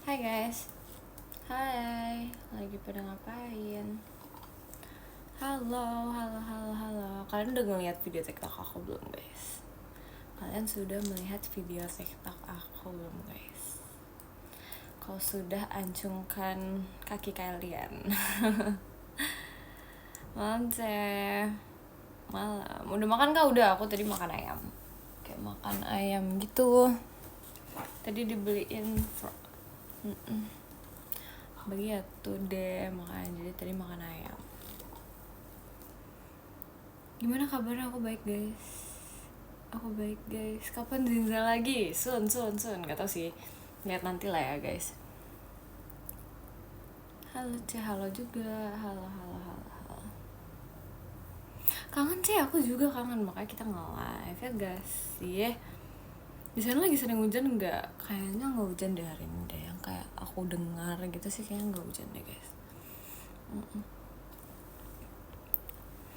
Hai guys, hai, lagi pada ngapain? Halo, halo, halo, halo. Kalian udah ngeliat video TikTok aku belum guys? Kalian sudah melihat video TikTok aku belum guys? Kalau sudah, ancungkan kaki kalian. Mantap. Malam. Udah makan kah? Udah, aku tadi makan ayam. Kayak makan ayam gitu. Tadi dibeliin begitu deh, makanya jadi tadi makan ayam. Gimana kabarnya? Aku baik guys. Kapan Zinza lagi? Soon. Gak tau sih, lihat nanti lah ya guys. Halo Ceh, halo juga. Halo. Kangen Ceh, aku juga kangen, makanya kita nge-live ya guys sih. Di sana lagi sering hujan nggak? Kayaknya nggak hujan deh hari ini deh. Yang kayak aku dengar gitu sih kayaknya nggak hujan deh guys.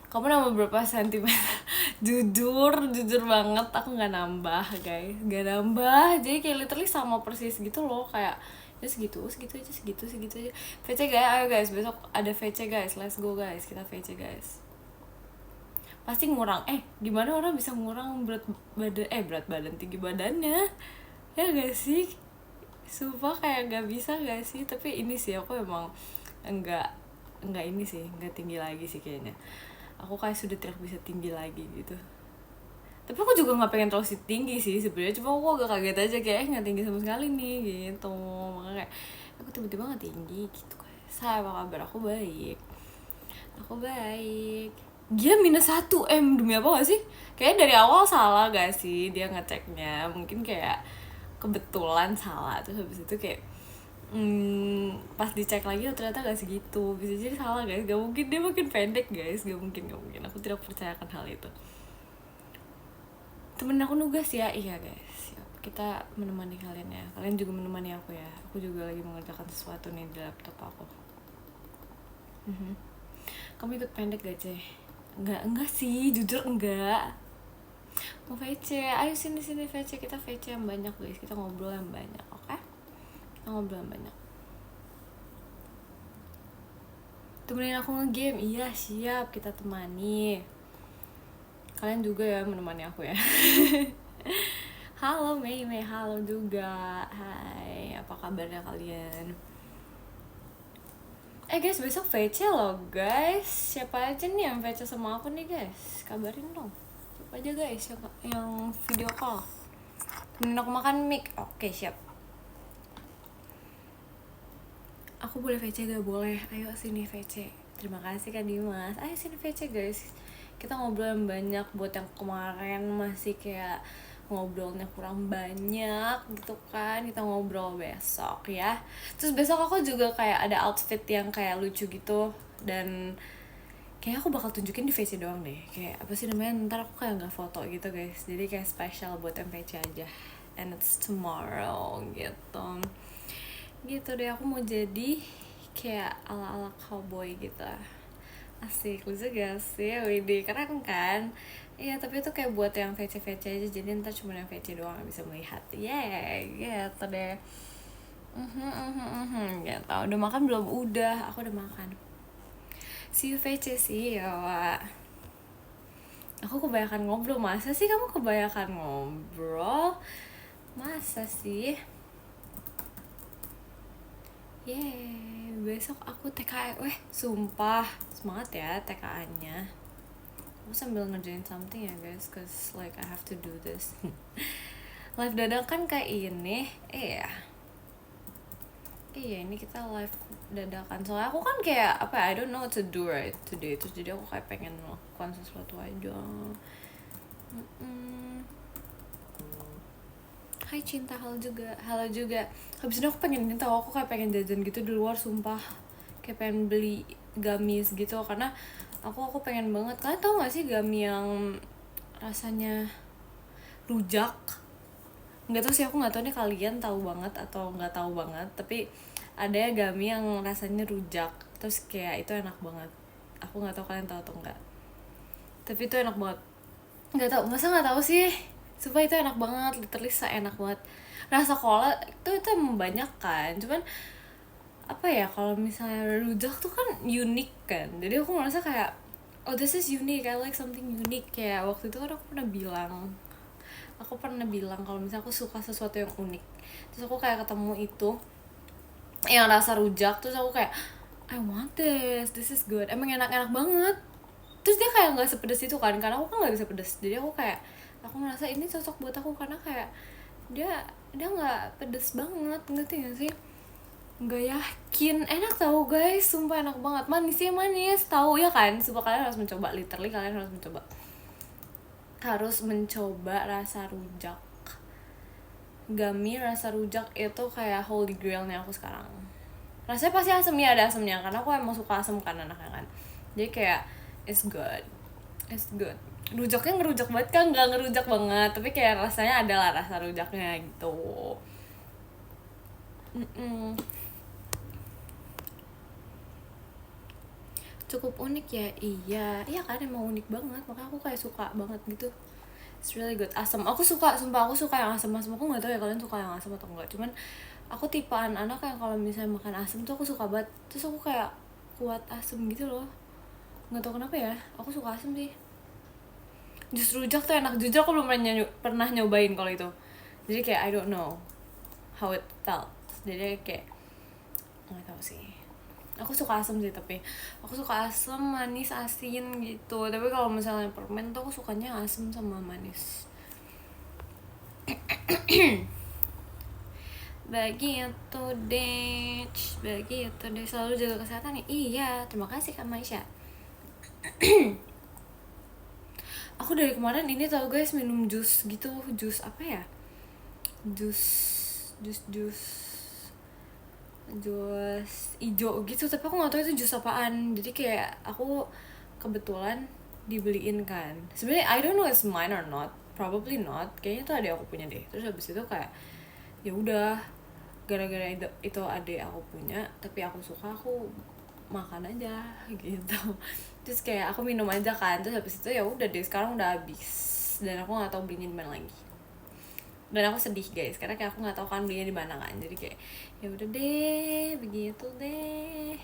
Kamu nambah berapa sentimeter? jujur banget aku nggak nambah guys, nggak nambah. Jadi kayak literally sama persis gitu loh, kayak ya segitu aja. VC guys, ayo guys, besok ada VC guys, let's go guys, kita VC guys. Pasti ngurang. Gimana orang bisa ngurang berat badan, tinggi badannya ya gak sih? Sumpah kayak gak bisa gak sih? Tapi ini sih aku emang enggak ini sih, enggak tinggi lagi sih kayaknya. Aku kayak sudah tidak bisa tinggi lagi gitu. Tapi aku juga nggak pengen terlalu tinggi sih sebenarnya, cuma aku agak kaget aja kayak nggak tinggi sama sekali nih gitu. Makanya kayak aku tiba-tiba nggak tinggi gitu guys. Saya apa kabar? Aku baik. Dia -1 M, demi apa gak sih? Kayaknya dari awal salah gak sih dia ngeceknya? Mungkin kayak kebetulan salah, terus habis itu kayak pas dicek lagi ternyata gak segitu. Bisa jadi salah guys, gak mungkin dia makin pendek guys, gak mungkin. Aku tidak percayakan hal itu. Temen aku nugas ya, iya guys. Kita menemani kalian ya, kalian juga menemani aku ya. Aku juga lagi mengerjakan sesuatu nih di laptop aku. Kamu ikut pendek gak Ceh? Enggak sih, jujur enggak. Mau VC, ayo sini VC, kita VC yang banyak guys, kita ngobrol yang banyak, oke? Kita ngobrol yang banyak. Temenin aku nge-game, iya siap, kita temani. Kalian juga ya menemani aku ya. Halo Mei, halo juga. Hai, apa kabarnya kalian? Guys, besok VC loh guys. Siapa aja nih yang VC sama aku nih guys? Kabarin dong. Siapa aja guys yang video call? Temenin aku makan mic. Oke, siap. Aku boleh VC gak? Boleh. Ayo sini VC. Terima kasih Kak Dimas. Ayo sini VC guys. Kita ngobrol yang banyak. Buat yang kemarin masih kayak ngobrolnya kurang banyak gitu kan, kita ngobrol besok ya. Terus besok aku juga kayak ada outfit yang kayak lucu gitu, dan kayak aku bakal tunjukin di VC doang deh. Kayak apa sih namanya, ntar aku kayak nggak foto gitu guys, jadi kayak special buat yang VC aja, and it's tomorrow gitu deh. Aku mau jadi kayak ala cowboy gitu. Asik, lucu gak sih? Widih, keren kan? Iya, tapi itu kayak buat yang VC-VC aja, jadi ntar cuma yang VC doang yang bisa melihat. Gitu deh. Gitu. Udah makan belum? Udah, aku udah makan. See you VC sih ya, Wak. Aku kebanyakan ngobrol. Masa sih kamu kebanyakan ngobrol? Masa sih? Besok aku TKA. Sumpah, semangat ya TKA-nya. Aku sambil ngerjain something ya guys, cause like I have to do this. Live dadakan kayak ini. Iya, ini kita live dadakan. Soalnya aku kan kayak apa, I don't know what to do right today. Terus jadi aku kayak pengen melakukan sesuatu aja. Hai Cinta, halo juga. Habis ini aku pengen tahu, aku kayak pengen jajan gitu di luar, sumpah. Kayak pengen beli gummies gitu, karena aku pengen banget. Kalian tau gak sih gummy yang rasanya rujak? Nggak tahu sih, aku nggak tahu nih kalian tahu banget atau nggak tahu banget, tapi ada ya gummy yang rasanya rujak, terus kayak itu enak banget. Aku nggak tahu kalian tahu atau enggak, tapi itu enak banget. Nggak tahu, masa nggak tahu sih? Sumpah itu enak banget, literally enak banget. Rasa cola itu emang banyak kan, cuman apa ya, kalau misalnya rujak tuh kan unik kan, jadi aku merasa kayak oh this is unique, I like something unique. Kayak waktu itu kan aku pernah bilang kalau misalnya aku suka sesuatu yang unik, terus aku kayak ketemu itu yang rasa rujak, terus aku kayak I want this is good, emang enak-enak banget. Terus dia kayak nggak sepedes itu kan, karena aku kan nggak bisa pedes, jadi aku ngerasa ini cocok buat aku karena kayak dia nggak pedes banget, ngerti gak sih? Nggak yakin, enak tau guys, sumpah enak banget, manisnya manis tahu ya kan. Sumpah kalian harus mencoba, literally kalian harus mencoba rasa rujak. Gummy rasa rujak itu kayak holy grailnya aku sekarang. Rasanya pasti asemnya, ada asemnya karena aku emang suka asem kan anaknya kan, jadi kayak it's good. Rujaknya ngerujak banget kan, nggak ngerujak banget, tapi kayak rasanya adalah rasa rujaknya gitu. Cukup unik ya, iya kan, emang unik banget, makanya aku kayak suka banget gitu. It's really good. Asam aku suka, sumpah aku suka yang asam-asam. Aku nggak tahu ya kalian suka yang asam atau enggak, cuman aku tipaan anak yang kalau misalnya makan asam tuh aku suka banget, terus aku kayak kuat asam gitu loh, nggak tahu kenapa ya, aku suka asam sih. Jus rujak tuh enak, jujur aku belum pernah nyobain kalau itu, jadi kayak I don't know how it felt, jadi kayak nggak tahu sih. Aku suka asam sih, tapi aku suka asam, manis, asin gitu. Tapi kalau misalnya permen tuh aku sukanya asam sama manis. Begitu deh, selalu jaga kesehatan ya. Iya, terima kasih Kak Maisha. Aku dari kemarin ini tau guys, minum jus gitu, jus apa ya? Jus ijo gitu, tapi aku nggak tahu itu jus apaan. Jadi kayak aku kebetulan dibeliin kan. Sebenarnya I don't know it's mine or not, probably not. Kayaknya itu adek aku punya deh. Terus habis itu kayak ya udah, gara-gara itu adek aku punya, tapi aku suka, aku makan aja gitu. Terus kayak aku minum aja kan, terus habis itu ya udah deh, sekarang udah habis dan aku nggak tahu belinya di mana lagi. Dan aku sedih guys, karena kayak aku nggak tahu kan belinya di mana kan, jadi kayak ya udah deh, begitu deh.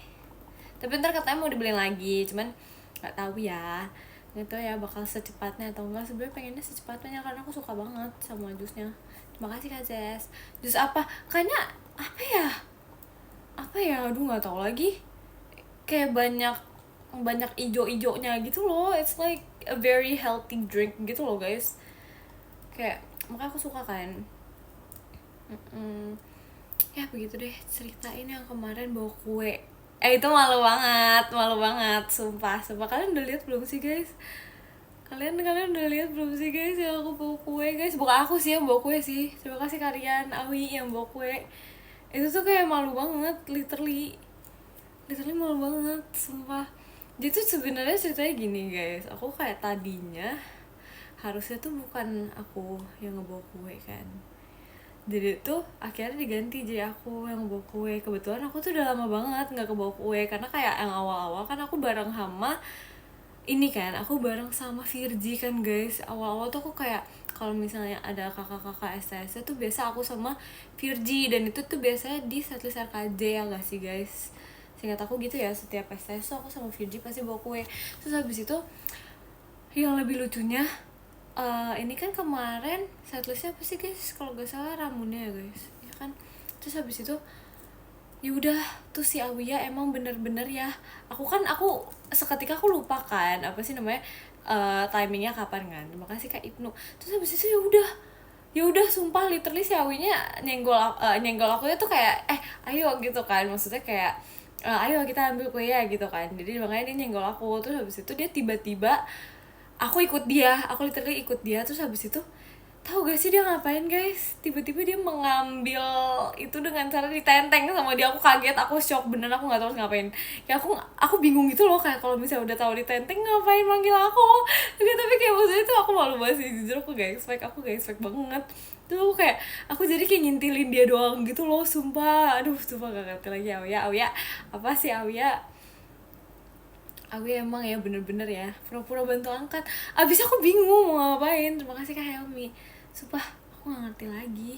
Tapi ntar katanya mau dibeliin lagi, cuman nggak tahu ya, nggak tahu ya bakal secepatnya atau enggak. Sebenarnya pengennya secepatnya karena aku suka banget sama jusnya. Terima kasih Kak Zes. Jus apa? Kayaknya apa ya, aduh nggak tahu lagi. Kayak banyak ijo-ijonya gitu loh. It's like a very healthy drink gitu loh guys. Kayak makanya aku suka kan. Ya begitu deh, ceritain yang kemarin bawa kue. Itu malu banget, sumpah. Kalian udah lihat belum sih guys? Kalian udah lihat belum sih guys yang aku bawa kue guys? Bukan aku sih yang bawa kue sih. Terima kasih kalian, Awi yang bawa kue. Itu tuh kayak malu banget, literally malu banget, sumpah. Jadi tuh sebenarnya ceritanya gini guys, aku kayak tadinya harusnya tuh bukan aku yang ngebawa kue kan, jadi tuh akhirnya diganti jadi aku yang bawa kue. Kebetulan aku tuh udah lama banget nggak kebawa kue, karena kayak yang awal-awal kan aku bareng sama ini kan, aku bareng sama Virgi kan guys. Awal-awal tuh aku kayak kalau misalnya ada kakak-kakak STS tuh biasa aku sama Virgi, dan itu tuh biasanya di setlist RKJ ya gak sih guys, seingat aku gitu ya. Setiap STS tuh aku sama Virgi pasti bawa kue. Terus habis itu yang lebih lucunya, ini kan kemarin setlistnya apa sih guys, kalau gak salah Ramunnya ya guys ya kan. Terus habis itu ya udah tuh si Awia emang bener-bener ya, aku seketika aku lupa kan apa sih namanya, timingnya kapan kan. Terima kasih Kak Ibnu. Terus habis itu ya udah sumpah literally si Awinya nyenggol aku tuh kayak ayo gitu kan, maksudnya kayak ayo kita ambil kue ya gitu kan. Jadi makanya dia nyenggol aku. Terus habis itu dia tiba-tiba aku literally ikut dia. Terus habis itu tahu gak sih dia ngapain guys? Tiba-tiba dia mengambil itu dengan cara ditenteng sama dia. Aku kaget, aku shock bener, aku nggak tahu harus ngapain. Kayak aku bingung gitu loh, kayak kalau misalnya udah tahu ditenteng ngapain manggil aku. Tapi kayak maksudnya itu aku malu banget sih, jujur aku gak expect banget. Tuh aku kayak aku jadi kayak ngintilin dia doang gitu loh, sumpah. Aduh sumpah gak ngerti lagi. Awia apa sih Awia emang ya bener-bener ya pura-pura bantu angkat. Abis aku bingung mau ngapain. Terima kasih Kak Helmi. sumpah aku nggak ngerti lagi.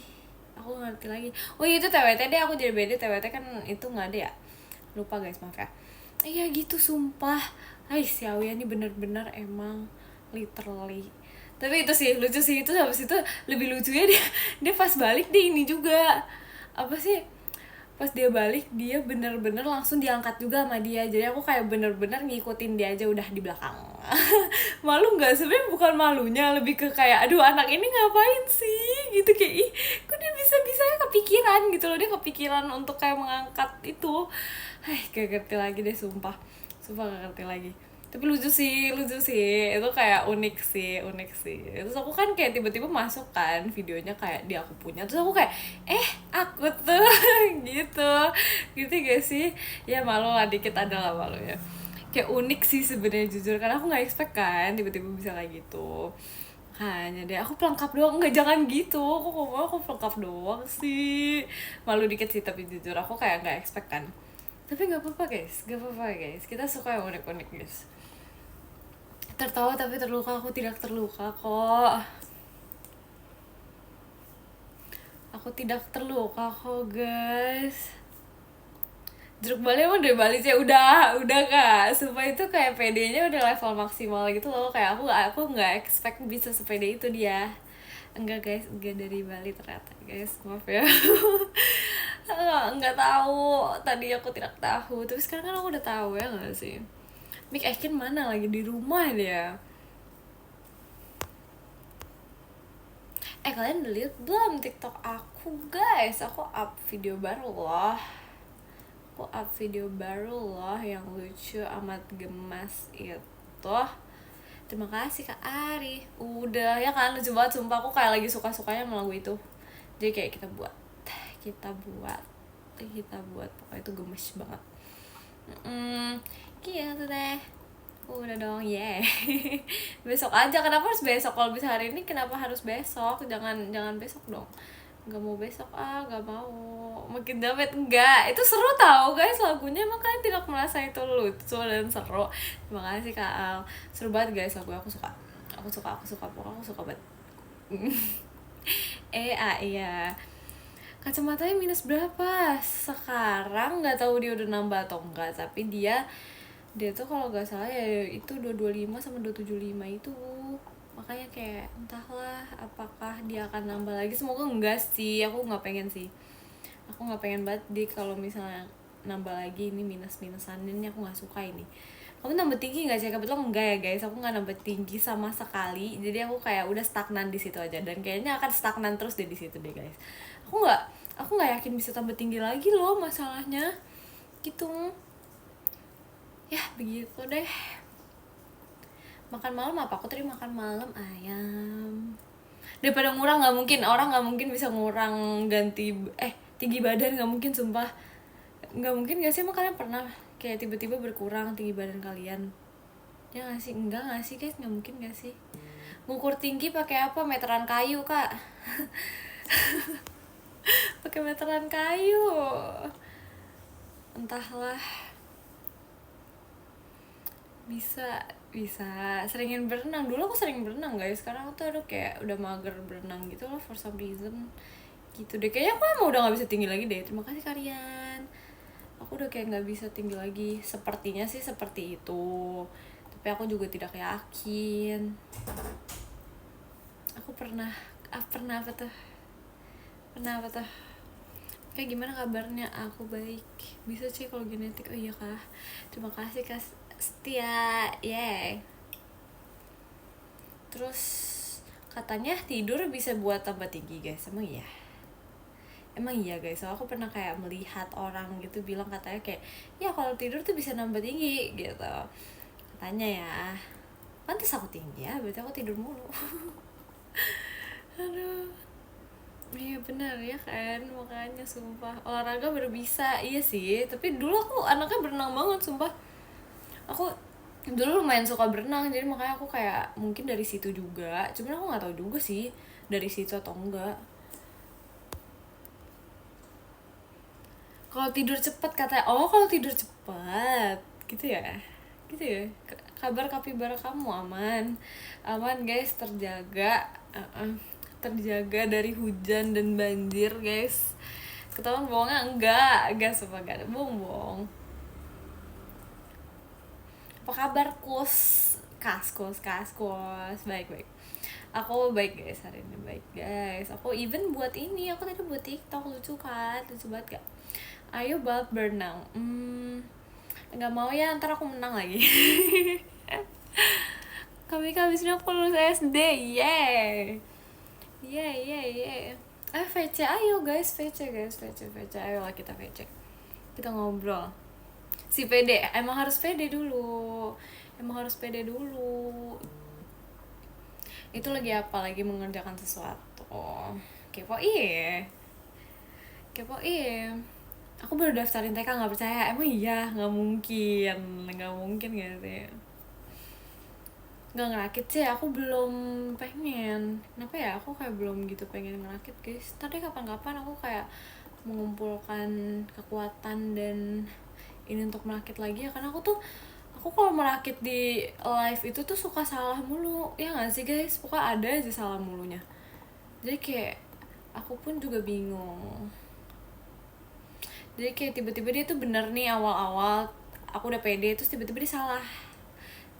Oh iya, itu TWT deh, aku jadi beda. TWT kan itu nggak ada ya, lupa guys, maaf ya. Iya gitu sumpah. Si Auya ini bener-bener emang literally. Tapi itu sih lucu sih, itu habis itu lebih lucunya dia pas balik dia ini juga apa sih, pas dia balik dia bener-bener langsung diangkat juga sama dia. Jadi aku kayak bener-bener ngikutin dia aja udah di belakang. Malu nggak? Sebenarnya bukan malunya, lebih ke kayak aduh anak ini ngapain sih gitu, kayak ih kok dia bisa-bisanya kepikiran gitu loh, dia kepikiran untuk kayak mengangkat itu. Gak ngerti lagi deh, sumpah gak ngerti lagi. Tapi lucu sih itu kayak unik sih. Terus aku kan kayak tiba-tiba masuk kan videonya kayak dia aku punya, terus aku kayak aku tuh gitu gak sih ya, malu lah dikit, adalah malu ya. Kayak unik sih sebenarnya jujur, karena aku nggak expect kan tiba-tiba bisa kayak gitu. Hanya deh aku pelengkap doang, nggak, jangan gitu, aku ngomong aku pelengkap doang sih, malu dikit sih. Tapi jujur aku kayak nggak expect kan. Tapi nggak apa-apa guys, kita suka yang unik-unik guys. Tertawa tapi terluka, aku tidak terluka kok. Aku tidak terluka kok guys. Jeruk Bali emang dari Bali sih, udah kak. Sumpah itu kayak PD-nya udah level maksimal gitu loh. Kayak aku nggak expect bisa sepede itu dia. Enggak guys, enggak dari Bali ternyata guys, maaf ya. Nggak tahu, tadi aku tidak tahu, tapi sekarang kan aku udah tahu ya nggak sih. Mik Ekin mana lagi, di rumah dia. Kalian udah lihat belum TikTok aku guys? Aku up video baru loh yang lucu amat gemas itu. Terima kasih Kak Ari. Udah ya kan, lucu banget sumpah, aku kayak lagi suka-sukanya sama lagu itu. Jadi kayak kita buat pokoknya itu gemes banget. Gitu deh. Udah dong, besok aja. Kenapa harus besok? Kalau bisa hari ini kenapa harus besok? Jangan besok dong. Gak mau besok, gak mau. Makin dapat enggak. Itu seru tau guys lagunya, makanya tidak merasa itu lucu dan seru. Terima kasih Kak Al. Seru banget guys lagu, aku suka. Pokoknya aku suka banget. Iya. Kacamatanya minus berapa? Sekarang nggak tahu dia udah nambah atau enggak, tapi dia tuh kalau nggak salah ya itu 225 sama 275 itu. Makanya kayak entahlah apakah dia akan nambah lagi, semoga enggak sih, aku nggak pengen banget deh kalau misalnya nambah lagi ini minus-minusan ini, aku nggak suka ini. Kamu nambah tinggi nggak sih? Kebetulan enggak ya guys, aku nggak nambah tinggi sama sekali, jadi aku kayak udah stagnan di situ aja, dan kayaknya akan stagnan terus deh di situ deh guys. Aku nggak yakin bisa tambah tinggi lagi loh, masalahnya gitu ya, begitu deh. Makan malam apa? Aku tadi makan malam ayam. Daripada ngurang, orang nggak mungkin bisa ngurang ganti tinggi badan, nggak mungkin sumpah. Nggak mungkin gak sih? Emang kalian pernah kayak tiba-tiba berkurang tinggi badan kalian? Ya nggak sih? Enggak nggak sih guys? Nggak mungkin gak sih? Ngukur tinggi pakai apa? Meteran kayu kak. Pakai meteran kayu, entahlah. Bisa seringin berenang. Dulu aku sering berenang guys, sekarang aku tuh kayak udah mager berenang gitu loh, for some reason gitu deh. Kayaknya aku emang udah gak bisa tinggi lagi deh. Terima kasih kalian, aku udah kayak gak bisa tinggi lagi. Sepertinya sih seperti itu, tapi aku juga tidak yakin. Aku pernah apa tuh kayak gimana kabarnya? Aku baik, bisa sih kalau genetik. Oh iya kak, terima kasih kak setia, Terus katanya tidur bisa buat tambah tinggi guys, emang iya guys. So aku pernah kayak melihat orang gitu bilang katanya kayak ya kalau tidur tuh bisa nambah tinggi gitu katanya ya. Pantes aku tinggi ya, berarti aku tidur mulu. Aduh, iya benar ya kan, makanya sumpah olahraga baru bisa. Iya sih, tapi dulu aku anaknya berenang banget sumpah. Aku dulu lumayan suka berenang, jadi makanya aku kayak mungkin dari situ juga. Cuman aku nggak tahu juga sih dari situ atau enggak. Kalau tidur cepet katanya, kalau tidur cepet gitu ya. Kabar kapibara kamu aman guys, terjaga. terjaga dari hujan dan banjir guys. Ketahuan bohongnya enggak sumpah gak ada bohong. Apa kabar Kaskos baik. Aku baik guys, hari ini baik guys. Aku even buat ini, aku tadi buat TikTok, lucu banget gak? Ayo balap berenang. Nggak mau ya, ntar aku menang lagi. Kami habis ini aku lulus SD, yeay. VC, ayo guys, VC, ayo lah kita VC. Kita ngobrol. Si pede, emang harus pede dulu. Itu lagi apa? Lagi mengerjakan sesuatu. Kepoin. Aku baru daftarin TK, nggak percaya. Emang iya? Nggak mungkin gak sih? Nggak ngerakit sih, aku belum pengen. Kenapa ya? Aku kayak belum gitu pengen ngerakit guys. Tadi kapan-kapan aku kayak mengumpulkan kekuatan dan ini untuk merakit lagi ya. Karena aku kalau merakit di live itu tuh suka salah mulu. Ya nggak sih guys? Pokoknya ada aja salah mulunya. Jadi kayak aku pun juga bingung. Jadi kayak tiba-tiba dia tuh bener nih awal-awal aku udah pede, terus tiba-tiba dia salah.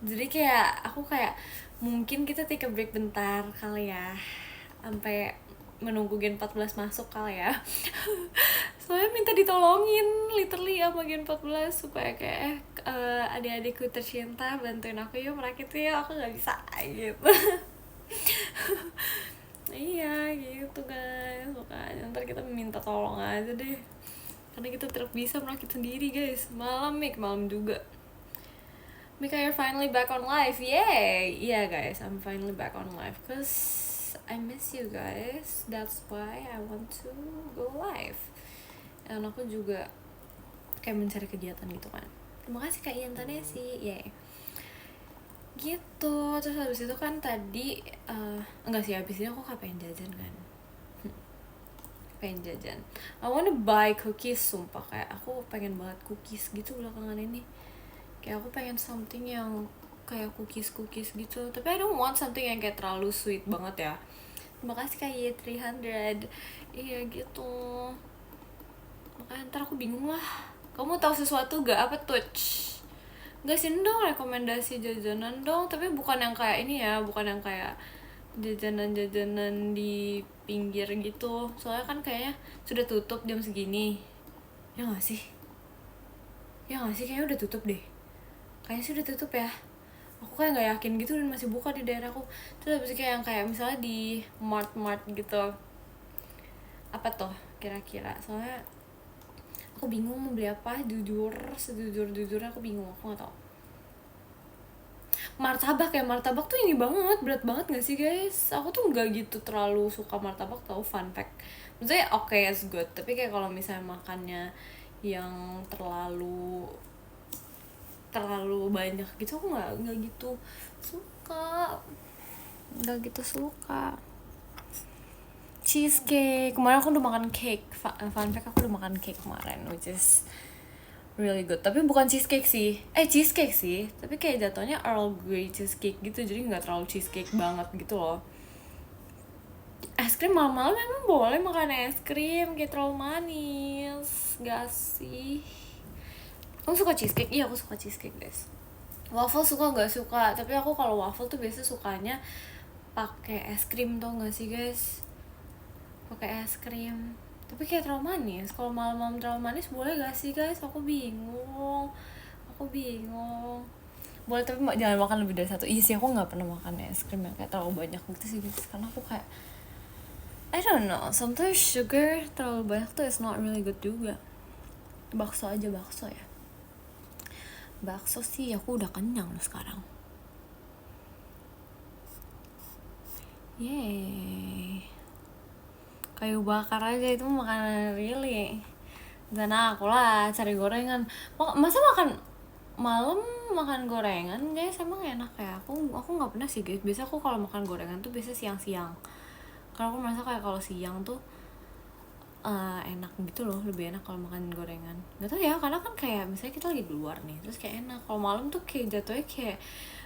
Jadi kayak aku kayak mungkin kita take a break bentar kali ya, sampai menunggu Gen 14 masuk kali ya. Soalnya minta ditolongin literally sama Gen 14 supaya kayak adik-adikku tercinta bantuin aku yuk merakit ya, aku nggak bisa gitu. Iya gitu guys, makanya ntar kita minta tolong aja deh, karena kita tidak bisa merakit sendiri guys. Malam juga. Mika, you're finally back on live, yay! Yeah guys, I'm finally back on live cause I miss you guys. That's why I want to go live. Dan aku juga kayak mencari kegiatan gitu kan. Terima kasih Kak Ian Tanesi, yay. Gitu, terus habis itu kan tadi enggak sih, habis ini aku pengen jajan kan. I wanna buy cookies, sumpah kayak aku pengen banget cookies gitu belakangan ini. Kayak aku pengen something yang kayak cookies gitu, tapi I don't want something yang kayak terlalu sweet banget ya. Terima kasih kayak 300. Iya gitu, makanya ntar aku bingung lah. Kamu tahu sesuatu gak? Apa touch? Gak sih dong, rekomendasi jajanan dong, tapi bukan yang kayak ini ya, bukan yang kayak jajanan di pinggir gitu. Soalnya kan kayaknya sudah tutup jam segini. Ya gak sih? Kayaknya udah tutup deh. Kayaknya sih udah tutup ya. Aku kayak gak yakin gitu dan masih buka di daerahku. Terus habis kayak yang kayak misalnya di mart gitu. Apa tuh kira-kira? Soalnya aku bingung mau beli apa, sejujurnya aku bingung, aku gak tau. Martabak tuh ini banget, berat banget gak sih guys? Aku tuh gak gitu terlalu suka martabak, tau, fun fact. Maksudnya okay, it's good, tapi kayak kalau misalnya makannya yang terlalu banyak gitu, aku gak gitu suka. Cheesecake, kemarin aku udah makan cake. Fun fact, aku udah makan cake kemarin, which is really good. Tapi bukan cheesecake sih, tapi kayak jatuhnya Earl Grey cheesecake gitu, jadi nggak terlalu cheesecake banget gitu loh. Es krim malam-malam emang boleh makan es krim, kayak terlalu manis gak sih? Kamu suka cheesecake? Iya, aku suka cheesecake guys. Waffle suka gak suka, tapi aku kalau waffle tuh biasa sukanya pakai es krim, tau gak sih guys? Pakai es krim, tapi kayak terlalu manis. Kalau malam-malam terlalu manis boleh gak sih guys? Aku bingung. Boleh, tapi jangan makan lebih dari satu. Iya sih, aku nggak pernah makan es krim yang kayak terlalu banyak gitu sih guys, karena aku kayak I don't know, sometimes sugar terlalu banyak tuh is not really good juga. Bakso ya. Bakso sih aku udah kenyang loh sekarang. Yeay. Kayu bakar aja itu makanan really. Dan aku lah cari gorengan. Masa makan malam makan gorengan guys, emang enak ya? Aku nggak pernah sih guys. Biasa aku kalau makan gorengan tuh biasa siang-siang. Karena aku merasa kayak kalau siang tuh enak gitu loh, lebih enak kalau makan gorengan. Nggak tahu ya, karena kan kayak misalnya kita lagi di luar nih, terus kayak enak. Kalau malam tuh kayak jatuhnya kayak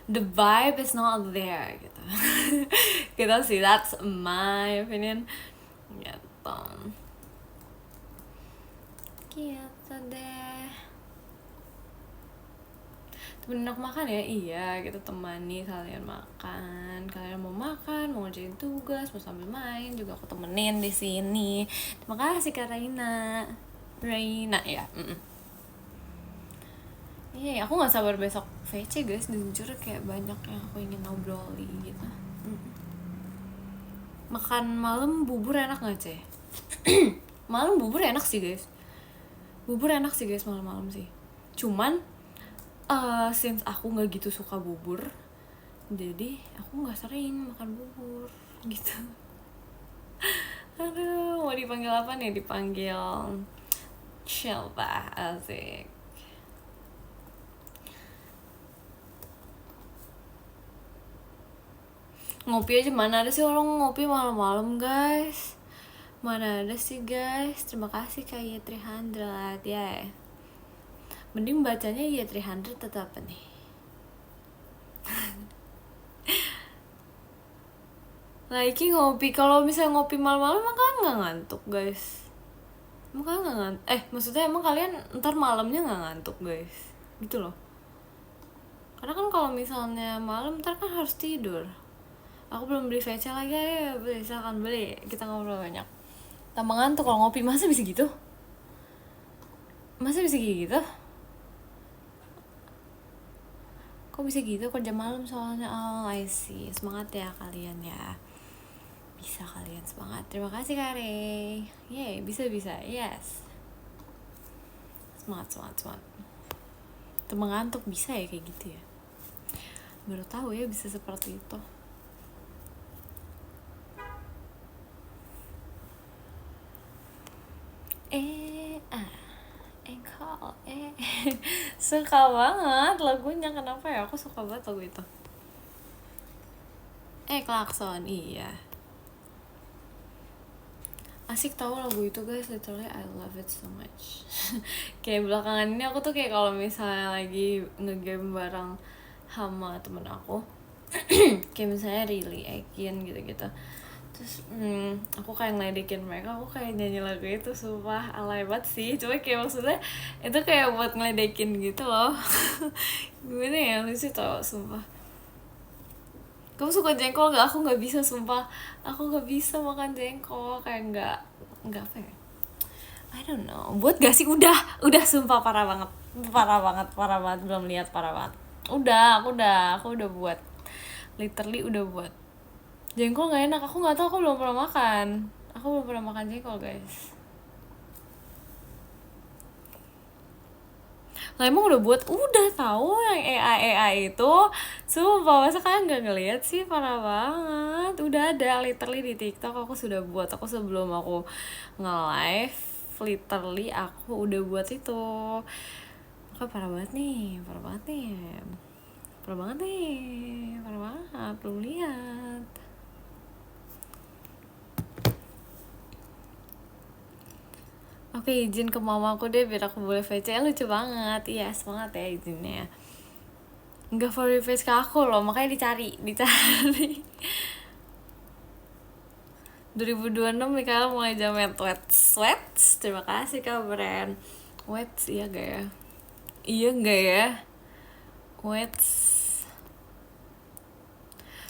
the vibe is not there gitu. Gitu sih, that's my opinion gitu. Gitu deh. Temenin aku makan ya, iya kita temani kalian makan. Kalian mau makan, mau ngerjain tugas, mau sambil main juga aku temenin di sini. Terima kasih Kak Raina ya. Iya, aku nggak sabar besok VC guys. Jujur kayak banyak yang aku ingin ngobroli gitu. Makan malam bubur enak nggak Ceh? Malam bubur enak sih guys. Bubur enak sih guys malam-malam sih. Cuman since aku nggak gitu suka bubur, jadi aku nggak sering makan bubur gitu. Aduh, mau dipanggil apa nih? Dipanggil siapa? Asik. Ngopi aja, mana ada sih orang ngopi malam-malam guys. Mana ada sih guys. Terima kasih Kak Y300 ya. Mending bacanya Y300 tetap apa nih? Lagi ngopi, kalau misalnya ngopi malam-malam emang kalian nggak ngantuk guys? Emang kalian nggak ngantuk? Maksudnya emang kalian ntar malamnya nggak ngantuk guys? Gitu loh. Karena kan kalau misalnya malam ntar kan harus tidur. Aku belum beli VC lagi ya, beli, silakan beli. Kita ngobrol banyak. Tambah ngantuk kalau ngopi, masa bisa gitu? Masa bisa gitu? Kok bisa gitu kerja malam soalnya? Oh I see. Semangat ya kalian ya. Bisa kalian semangat. Terima kasih Kare. Yeay, bisa. Yes. Semangat. Temen ngantuk bisa ya kayak gitu ya. Baru tahu ya bisa seperti itu. Engkau suka banget lagunya, kenapa ya? Aku suka banget lagu itu. Klakson, iya. Asik tahu lagu itu guys, literally I love it so much. Kayak belakangan ini aku tuh kayak kalau misalnya lagi ngegame bareng sama temen aku, kayak misalnya Rilly, Ekin gitu-gitu, terus aku kayak ngeledekin mereka, aku kayak nyanyi lagu itu, sumpah alay banget sih, cuma kayak maksudnya itu kayak buat ngeledekin gitu loh. Gimana ya, lucu tau sumpah. Kamu suka jengkol gak? Aku gak bisa sumpah, aku gak bisa makan jengkol, kayak nggak apa ya, I don't know, buat gak sih? Udah sumpah parah banget, belum lihat, parah banget. Aku udah buat, literally udah buat. Jengkol nggak enak, aku nggak tahu, aku belum pernah makan jengkol guys. Lah emang udah buat, udah tahu yang AI itu, sumpah masa kalian nggak ngeliat sih, parah banget. Udah ada literally di TikTok, aku sudah buat, aku sebelum aku nge-live literally aku udah buat itu. Maka parah banget nih, parah banget, belum lihat. Oke, izin ke mamaku deh biar aku boleh VC. Lucu banget. Iya, semangat ya izinnya. Enggak for request ke aku loh, makanya dicari. 2026 Mikael mulai jamet Wets. Terima kasih Kak Brand. Wets, iya gak ya? Iya enggak ya? Wets.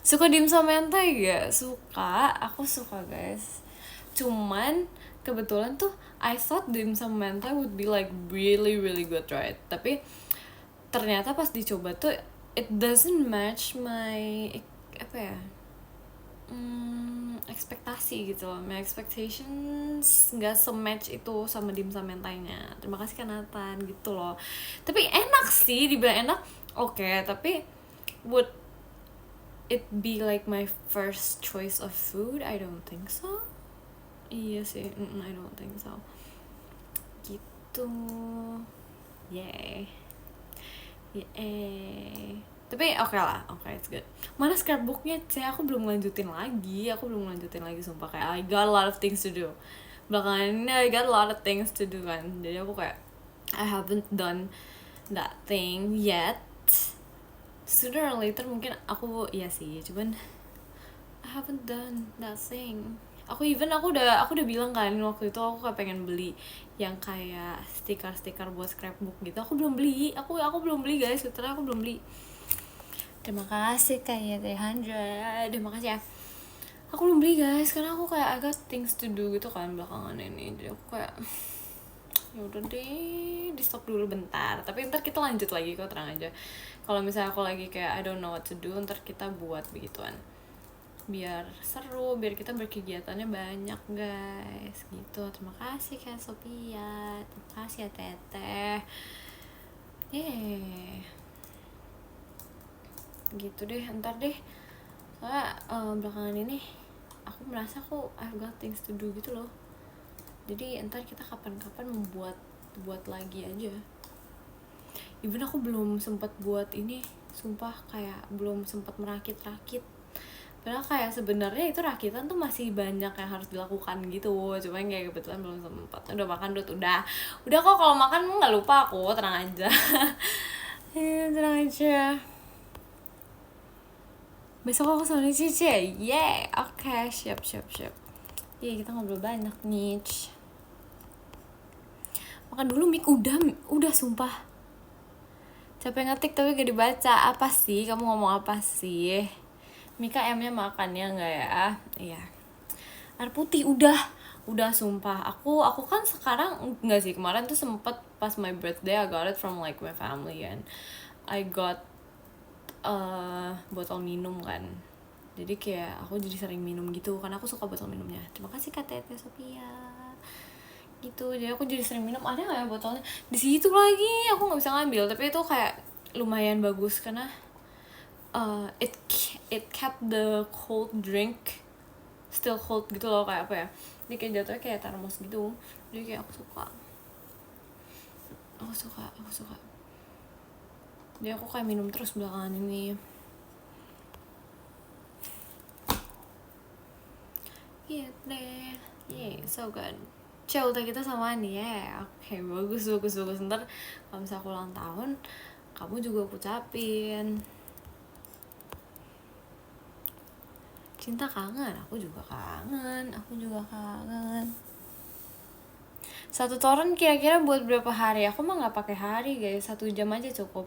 Suka dimsum mentai gak? Suka, aku suka guys. Cuman kebetulan tuh I thought dimsum mentai would be like really good, right? Tapi ternyata pas dicoba tuh it doesn't match my ekspektasi gitu loh. My expectations nggak se-match itu sama dimsum mentainya. Terima kasih Kak Nathan gitu loh. Tapi enak sih, dibilang enak oke, tapi would it be like my first choice of food? I don't think so. Iya sih, I don't think so. Gitu. Yay. Tapi oke lah, it's good. Mana scrapbooknya? Aku belum lanjutin lagi sumpah, kayak I got a lot of things to do. Belakangan ini I got a lot of things to do kan, jadi aku kayak I haven't done that thing yet. sooner or later mungkin aku iya sih, cuman I haven't done that thing. Aku udah bilang kan waktu itu aku kayak pengen beli yang kayak stiker buat scrapbook gitu. Aku belum beli. Aku belum beli guys, setelah aku belum beli. Terima kasih kayak 300. Terima kasih ya. Aku belum beli guys karena aku kayak I got things to do gitu kan belakangan ini. Jadi aku kayak ya udah deh, di stop dulu bentar. Tapi ntar kita lanjut lagi kok, tenang aja. Kalau misalnya aku lagi kayak I don't know what to do, ntar kita buat begituan. Biar seru, biar kita berkegiatannya banyak guys gitu. Terima kasih Kak Sophia, terima kasih ya Teteh. Gitu deh, ntar deh soalnya belakangan ini aku merasa I've got things to do gitu loh. Jadi ntar kita kapan-kapan buat lagi aja. Even aku belum sempat buat ini, sumpah kayak belum sempat merakit-rakit. Padahal kayak sebenarnya itu rakitan tuh masih banyak yang harus dilakukan gitu, cuman kayak kebetulan belum sempat. Udah makan udah kok, kalau makan nggak lupa aku, tenang aja. Tenang aja. Besok aku sama Cici, oke, siap. Kita ngobrol banyak nih. Makan dulu Mik, udah sumpah. Capek ngetik tapi gak dibaca. Apa sih? Kamu ngomong apa sih? Mika M-nya makannya nggak ya? Iya. Air putih udah sumpah. Aku kan sekarang nggak sih, kemarin tuh sempet pas my birthday I got it from like my family and I got botol minum kan. Jadi kayak aku jadi sering minum gitu karena aku suka botol minumnya. Terima kasih Kak Tete Sophia. Gitu, jadi aku jadi sering minum. Ada nggak ya botolnya? Di situ lagi, aku nggak bisa ngambil. Tapi itu kayak lumayan bagus karena it kept the cold drink still cold gitu loh, kayak apa ya, ini kayak jatuhnya kayak termos gitu. Jadi kayak aku suka. Jadi aku kayak minum terus belakangan ini. So good. Ultah kita samaan nih ya. Oke, bagus. Ntar kalau misalnya aku ulang tahun, kamu juga aku ucapin. Cinta kangen, aku juga kangen. Satu torrent kira-kira buat berapa hari? Aku mah nggak pakai hari guys, 1 jam aja cukup.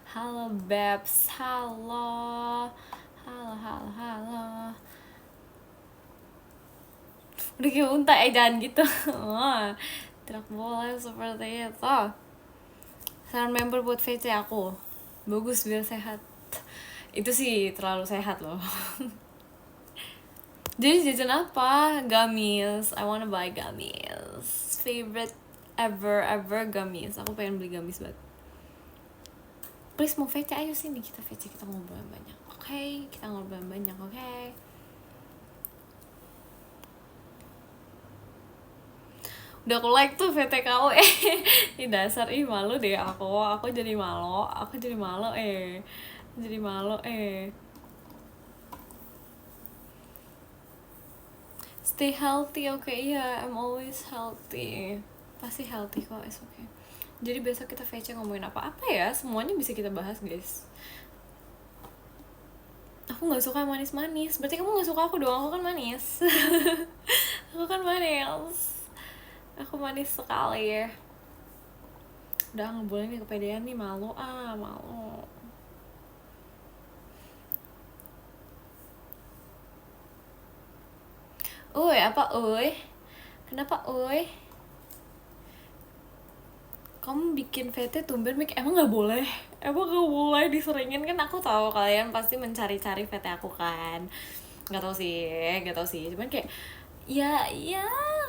Halo Babs, halo. Udah kayak unta, jangan gitu. Tidak boleh seperti itu. Saran member buat VC aku, bagus biar sehat. Itu sih terlalu sehat loh. Jadi jajan apa? Gummies. I wanna buy gummies. Favorite ever gummies. Aku pengen beli gummies banget. Please mau VC, ayo sini kita VC, kita ngobrol banyak. Oke, kita ngobrol banyak. Oke. Udah aku like tuh VTKO. Ini dasar, malu deh aku jadi malu. Stay healthy, iya, I'm always healthy. Pasti healthy kok, it's okay. Jadi besok kita VC ngomongin apa ya? Semuanya bisa kita bahas guys. Aku nggak suka manis-manis. Berarti kamu nggak suka aku doang? Aku kan manis. Aku manis sekali ya. Udah nggak boleh nih kepedean nih, malu. Kenapa kamu bikin VT tumben Mik? Emang nggak boleh diseringin kan? Aku tahu kalian pasti mencari-cari VT aku kan. Nggak tahu sih, cuman kayak ya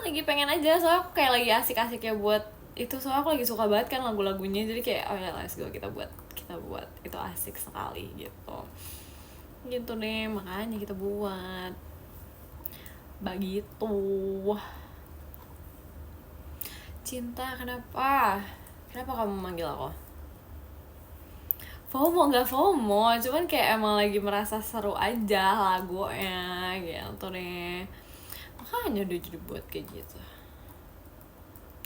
lagi pengen aja, soalnya aku kayak lagi asik-asiknya buat itu, soalnya aku lagi suka banget kan lagu-lagunya. Jadi kayak let's go, kita buat itu, asik sekali gitu deh, makanya kita buat begitu. Cinta, kenapa kamu manggil aku? Nggak FOMO, cuman kayak emang lagi merasa seru aja lagunya gitu deh, makanya udah jadi buat kayak gitu.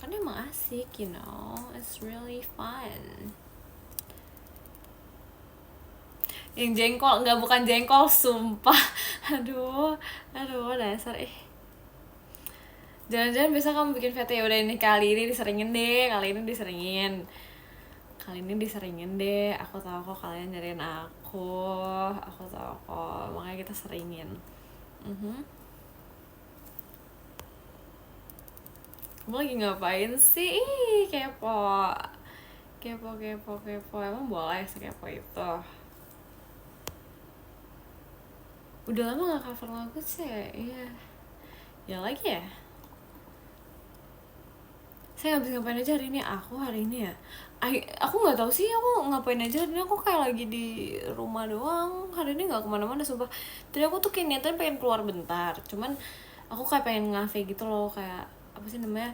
Karena emang asik, it's really fun. Yang jengkol, nggak, bukan jengkol, sumpah. aduh Dasar. Jangan-jangan bisa kamu bikin VT. Ya udah, ini kali ini diseringin deh, aku tahu kok kalian nyariin aku tahu kok, makanya kita seringin. Kamu lagi ngapain sih? Kepo. Emang boleh sekepo itu? Udah lama gak cover lagu sih. Iya. Ya lagi ya, saya habis ngapain aja hari ini? Aku nggak tahu sih aku ngapain aja hari ini. Aku kayak lagi di rumah doang hari ini, nggak kemana-mana sumpah. Tadi aku tuh kayak niatan pengen keluar bentar, cuman aku kayak pengen ngafe gitu loh, kayak apa sih namanya,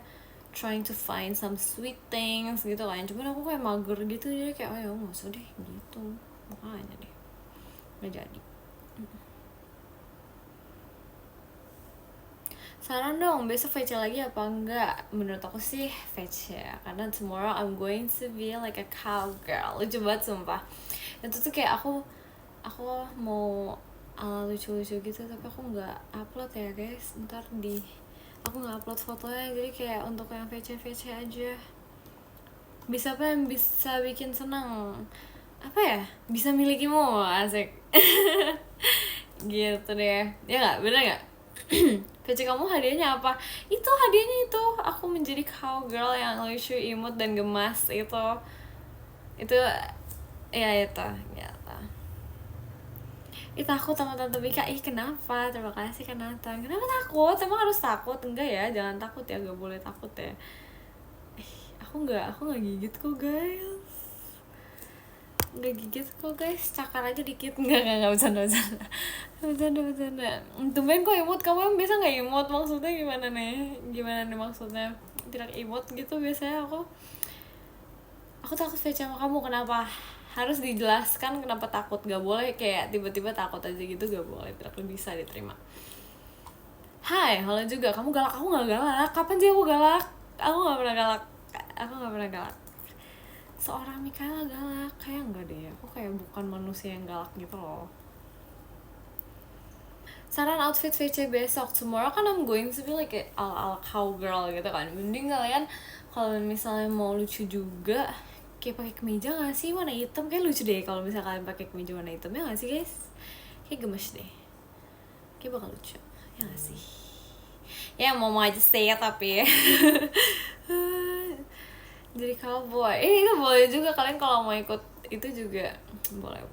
trying to find some sweet things gitu kan. Cuman aku kayak mager gitu, jadi kayak ayo nggak usah deh gitu, makanya deh nggak jadi. Saran dong, besok VC lagi apa enggak? Menurut aku sih VC ya, karena tomorrow I'm going to be like a cowgirl. Lucu banget sumpah. Itu tuh kayak aku mau lucu-lucu gitu, tapi aku nggak upload ya guys. Aku nggak upload fotonya, jadi kayak untuk yang VC aja. Bisa apa yang bisa bikin senang? Apa ya? Bisa milikimu, asik. Gitu deh. Ya nggak, bener nggak? VC kamu hadiahnya apa? Hadiahnya itu aku menjadi cowgirl yang lucu, imut, dan gemas. Itu ya itu takut sama Tante Bika. Kenapa? Terima kasih Kak Nathan. Kenapa takut? Emang harus takut? Enggak ya, jangan takut ya, gak boleh takut ya. Aku nggak gigit kok guys. Nggak gigit kok guys, cakar aja dikit. Nggak bercanda. Tumben kok imut, kamu emang biasa nggak imut? Maksudnya gimana nih maksudnya? Tidak imut gitu biasanya aku takut VC sama kamu. Kenapa? Harus dijelaskan kenapa takut. Gak boleh kayak tiba-tiba takut aja gitu, gak boleh, tidak bisa diterima. Hai, halo juga, kamu galak? Aku nggak galak. Kapan sih aku galak? Aku nggak pernah galak. Seorang Mikaela galak? Kayak enggak deh, aku kayak bukan manusia yang galak gitu loh. Saran outfit VC besok. Tomorrow kan I'm going to be like ala cowgirl gitu kan. Mending kalian kalau misalnya mau lucu juga, kayak pakai kemeja nggak sih warna hitam? Kayak lucu deh kalau misalnya kalian pakai kemeja warna hitam, ya nggak sih guys? Kayak gemes deh, kayak bakal lucu, ya nggak sih? Ya mau aja say ya, tapi ya. Jadi cowboy, itu boleh juga kalian kalau mau ikut itu juga boleh.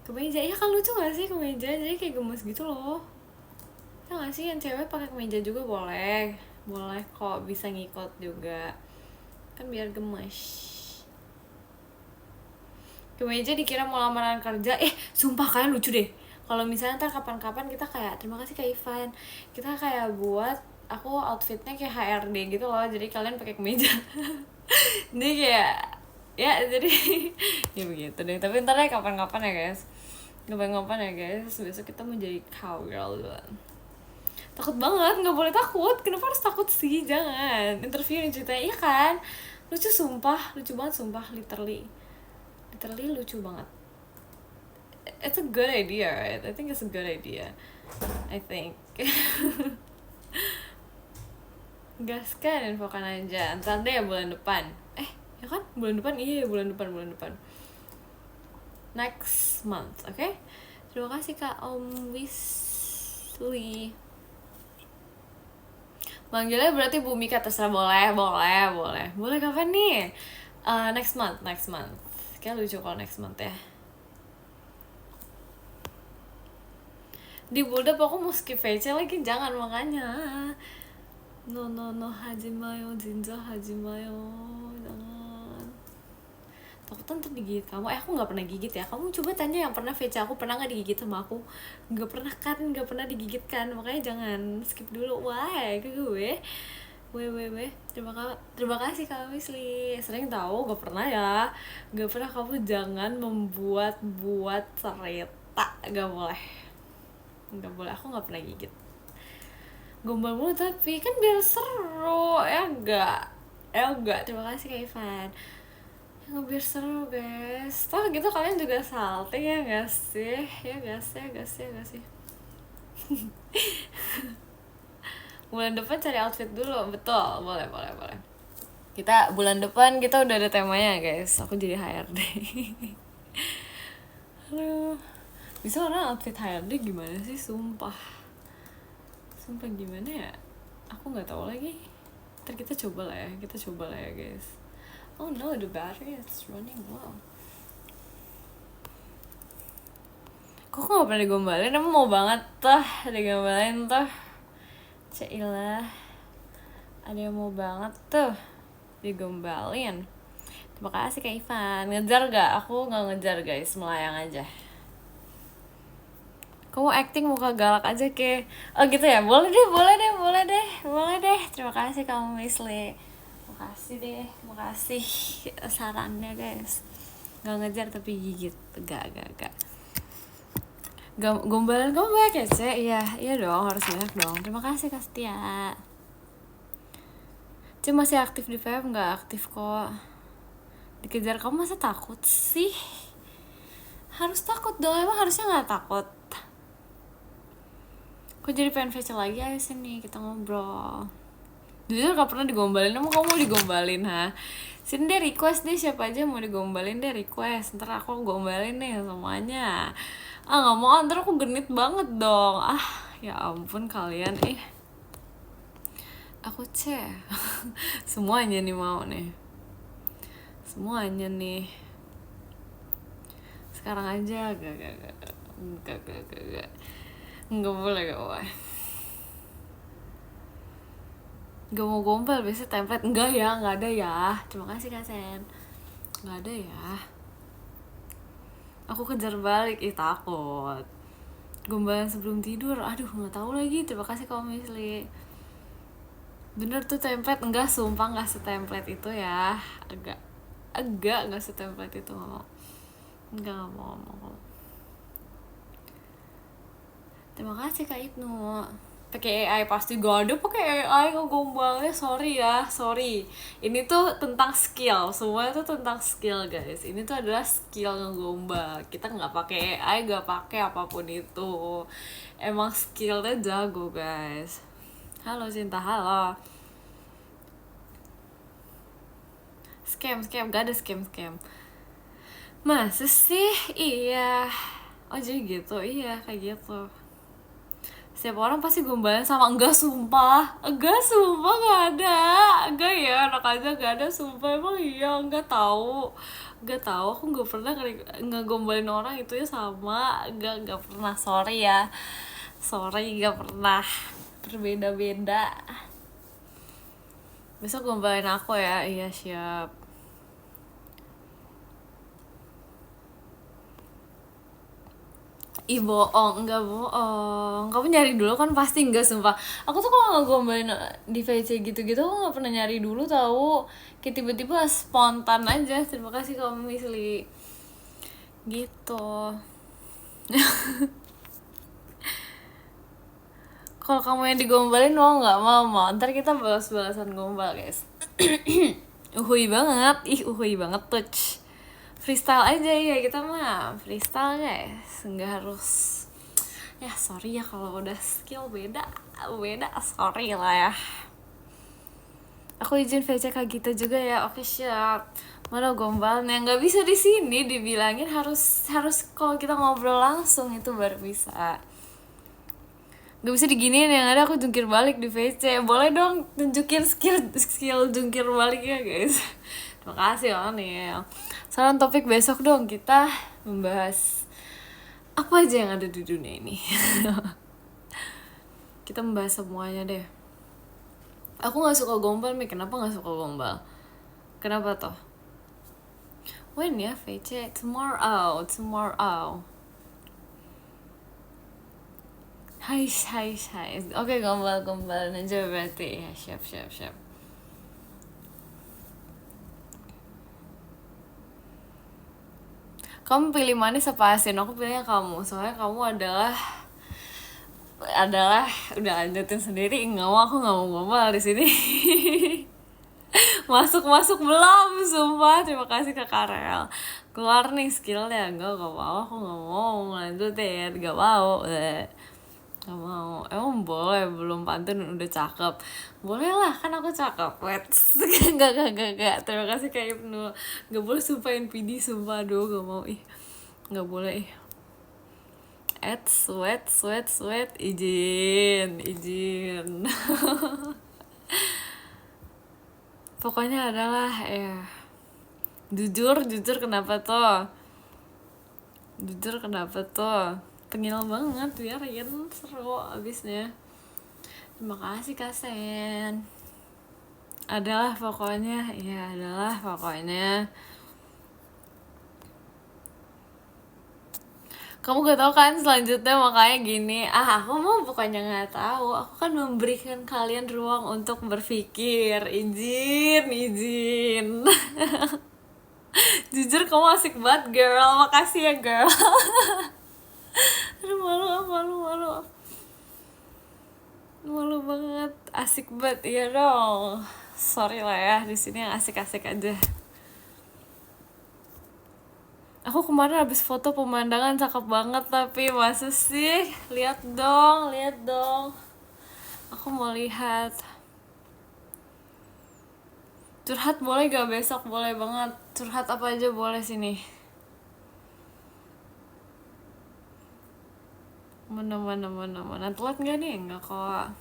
Kemeja, ya kan lucu gak sih kemeja, jadi kayak gemes gitu loh, ya gak sih? Yang cewek pakai kemeja juga boleh kok, bisa ngikut juga kan biar gemes. Kemeja dikira mau lamaran kerja. Sumpah kalian lucu deh kalau misalnya ntar kapan-kapan kita kayak, terima kasih Kak Ivan, kita kayak buat aku outfitnya kayak HRD gitu loh, jadi kalian pakai kemeja. Jadi kayak ya, jadi ya begitu deh. Tapi ntar ya kapan-kapan ya guys, besok kita mau jadi cowgirl duluan. Takut banget, nggak boleh takut. Kenapa harus takut sih? Jangan interview nih ceritanya, iya kan? Lucu banget sumpah, literally lucu banget. It's a good idea, right? I think it's a good idea. Gaskan, infokan aja. Ntar deh bulan depan. Ya kan? Bulan depan. Next month, oke? Okay? Terima kasih Kak Om Wisli. Manggilnya berarti Bu Mika, terserah. Boleh kapan nih? Next month. Kayak lucu kalau next month ya. Di build up aku mau skip VC lagi, jangan, makanya. No, hajimayo, jinja hajimayo, jangan. Takutan ntar digigit kamu. Aku gak pernah gigit ya. Kamu coba tanya yang pernah VC aku, pernah gak digigit sama aku? Gak pernah kan, gak pernah digigit kan. Makanya jangan, skip dulu. Why? Ke gue. Terima kasih Kak Wisli. Sering tahu, gak pernah ya. Gak pernah, kamu jangan membuat cerita. Gak boleh, aku gak pernah gigit. Gombal mulu tapi kan biar seru. Ya enggak. Terima kasih Kak Ivan. Ya Biar seru guys. Toh gitu kalian juga salting ya gak sih? Ya gak sih, ya gak sih, ya gak sih. Bulan depan cari outfit dulu. Betul, boleh, boleh, boleh. Kita bulan depan kita udah ada temanya guys. Aku jadi HRD. Aduh. Bisa orang outfit HRD gimana sih, sumpah. Sumpah gimana ya? Aku gak tahu lagi. Ntar kita coba lah ya guys. Oh no, the battery is running low. Kok gak pernah digombalin? Emang mau banget tuh digombalin tuh. Cailah, ada yang mau banget tuh digombalin. Terima kasih Kak Ivan. Ngejar gak? Aku gak ngejar guys, melayang aja. Kamu acting muka galak aja ke. Oh gitu ya? Boleh deh. Terima kasih kamu Misli. Makasih sarannya guys. Gak ngejar tapi gigit. Gak. Gombalan kamu banyak ya Ce? Iya dong, harus banyak dong. Terima kasih Kak Setia. Ce masih aktif di VM? Gak aktif kok. Dikejar kamu masa takut sih? Harus takut dong, emang harusnya gak takut. Kok jadi pengen VC lagi? Ayo sini kita ngobrol. Jujur gak pernah digombalin, emang kamu mau digombalin ha? Sini deh request deh, siapa aja mau digombalin deh request. Ntar aku gombalin nih semuanya. Gak mau, ntar aku genit banget dong. Ya ampun kalian aku semuanya nih mau nih. Semuanya nih. Sekarang aja. Gak boleh. Gak mau gombal, biasanya template. Enggak ya, gak ada ya. Terima kasih Kak Sen. Gak ada ya. Aku kejar balik, takut. Gombalan sebelum tidur, aduh gak tahu lagi. Terima kasih Kak Misli. Bener tuh template, enggak sumpah gak setemplate itu ya. Agak gak setemplate itu ngomong. Enggak mau ngomong. Terima kasih Kak Ibnu. Pakai AI pasti gak ada pakai AI ngegombalnya, sorry. Ini tuh tentang skill, semua itu tentang skill guys. Ini tuh adalah skill ngegombal. Kita nggak pakai AI, nggak pakai apapun itu. Emang skillnya jago guys. Halo Cinta, halo. Scam, gak ada scam. Masa sih? Iya. Oh jadi gitu, iya kayak gitu. Setiap orang pasti gombalan sama. Enggak sumpah gak ada. Enggak ya, anak aja gak ada sumpah. Emang iya, enggak tahu aku gak pernah ngegombalin orang itu ya sama. Enggak pernah, sorry gak pernah. Berbeda-beda. Besok gombalin aku ya. Iya siap. Enggak bohong. Kamu nyari dulu kan pasti enggak sumpah. Aku tuh kalau ngegombalin di VC gitu-gitu aku gak pernah nyari dulu tahu. Kayak tiba-tiba spontan aja. Terima kasih kamu Misli. Gitu. Kalau kamu yang digombalin mau nggak? Mau. Ntar kita balas-balasan gombal guys. Uhuy banget touch. Freestyle aja ya, kita mah freestyle guys, nggak harus ya. Sorry ya kalau udah skill beda, sorry lah ya. Aku izin VC Kak Gita juga ya. Oke siap. Mana gombalnya? Nggak bisa di sini dibilangin, harus kalau kita ngobrol langsung itu baru bisa. Gak bisa diginiin, yang ada aku jungkir balik di VC. Boleh dong tunjukin skill jungkir baliknya guys. Terima kasih nih. Saran topik besok dong, kita membahas apa aja yang ada di dunia ini. Kita membahas semuanya deh. Aku gak suka gombal, kenapa gak suka gombal? Kenapa toh? When ya VC? Tomorrow. Hai. Oke, gombal aja berarti ya. Siap. Kamu pilih manis apa asin? Aku pilihnya kamu, soalnya kamu adalah udah lanjutin sendiri. Aku nggak mau gombal di sini. masuk belum, sumpah. Terima kasih ke Karel. Keluar nih skillnya. Gak mau, aku gak mau lanjutin, gak mau. Gak mau. Emang boleh belum pantun udah cakep? Boleh lah, kan aku cakep. Gak. Terima kasih Kak Ibnu. Gak boleh sumpah NPD, sumpah. Aduh, gak mau. Ih, gak boleh. Sweat, izin. Pokoknya adalah ya, jujur kenapa tuh? Tengil banget, biarin, seru abisnya. Terima kasih Kak Sen. Adalah pokoknya. Kamu gak tahu kan selanjutnya, makanya gini. Aku mau bukannya gak tahu, aku kan memberikan kalian ruang untuk berpikir. Izin. Jujur kamu asik banget girl, makasih ya girl. Aduh, malu banget, asik banget ya dong. Sorry lah ya, di sini yang asik-asik aja. Aku kemarin habis foto pemandangan cakep banget, tapi masa sih? Lihat dong. Aku mau lihat. Curhat boleh gak besok? Boleh banget. Curhat apa aja boleh sini. Mana. Telat gak nih? Enggak kok.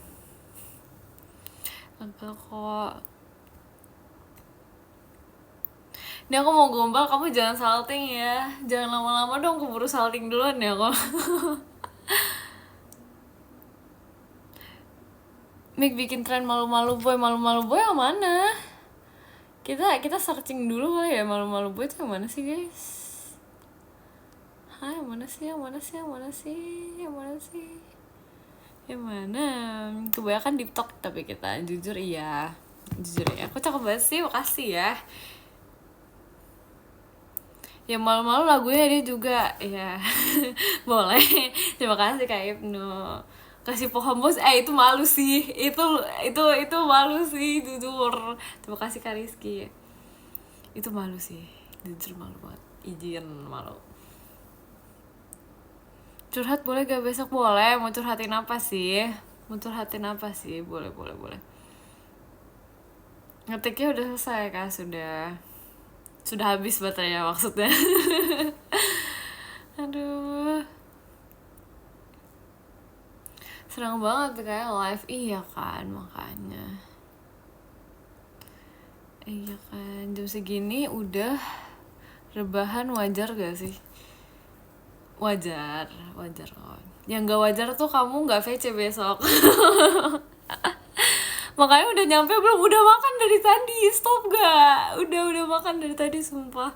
Ini aku mau gombal, kamu jangan salting ya. Jangan lama-lama dong, keburu salting duluan ya kok. Mik bikin tren malu-malu boy yang mana? Kita searching dulu kali ya, malu-malu boy itu yang mana sih guys? Yang mana? Kebanyakan di TikTok, tapi kita jujur iya. Aku cakep banget sih, makasih ya. Ya malu-malu lagunya dia juga ya. Boleh. Terima kasih Kak Ibnu. Kasih pohon bos, itu malu sih. Itu malu sih, jujur. Terima kasih Kak Rizky. Itu malu sih, jujur malu banget. Izin malu. Curhat boleh gak besok? Boleh. Mau curhatin apa sih? Boleh. Ngetiknya udah selesai Kak? Sudah habis baterainya maksudnya. Aduh, senang banget kayak live. Iya kan, makanya. Iya kan, jam segini udah rebahan, wajar gak sih? Wajar kawan. Yang gak wajar tuh kamu gak VC besok. Makanya udah nyampe belum? Udah makan dari tadi, stop gak? Udah makan dari tadi, sumpah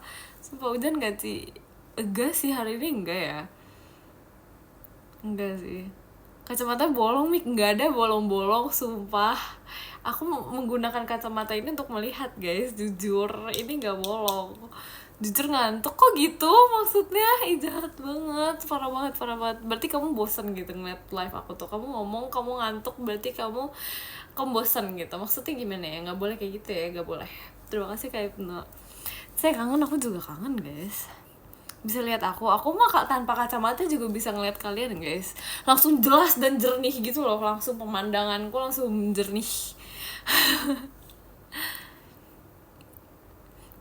hujan gak sih? Enggak sih, hari ini enggak ya. Enggak sih. Kacamata bolong, Mik. Enggak ada bolong-bolong, sumpah. Aku menggunakan kacamata ini untuk melihat guys, jujur. Ini gak bolong. Jujur ngantuk kok gitu maksudnya. Jahat banget, parah banget. Berarti kamu bosan gitu ngeliat live aku tuh. Kamu ngomong kamu ngantuk, berarti kamu bosan gitu. Maksudnya gimana ya? Gak boleh kayak gitu ya, gak boleh. Terima kasih Kak Ibnu. Saya kangen, aku juga kangen guys. Bisa lihat aku mah tanpa kacamata juga bisa ngeliat kalian guys, langsung jelas dan jernih gitu loh, langsung pemandanganku langsung jernih.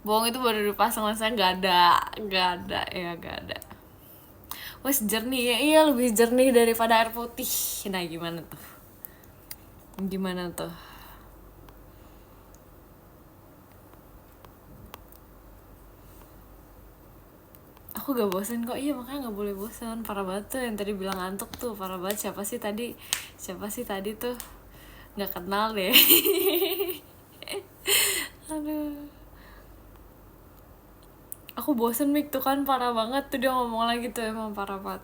Bohong, itu baru dipasang lensa, gak ada. Wes jernih ya, iya lebih jernih daripada air putih. Nah gimana tuh? Aku gak bosan kok. Iya makanya gak boleh bosan. Parah banget tuh yang tadi bilang ngantuk tuh, parah banget. Siapa sih tadi tuh? Gak kenal deh. Aduh, aku bosan Mik tuh kan, parah banget tuh dia ngomong lagi tuh, emang parah banget.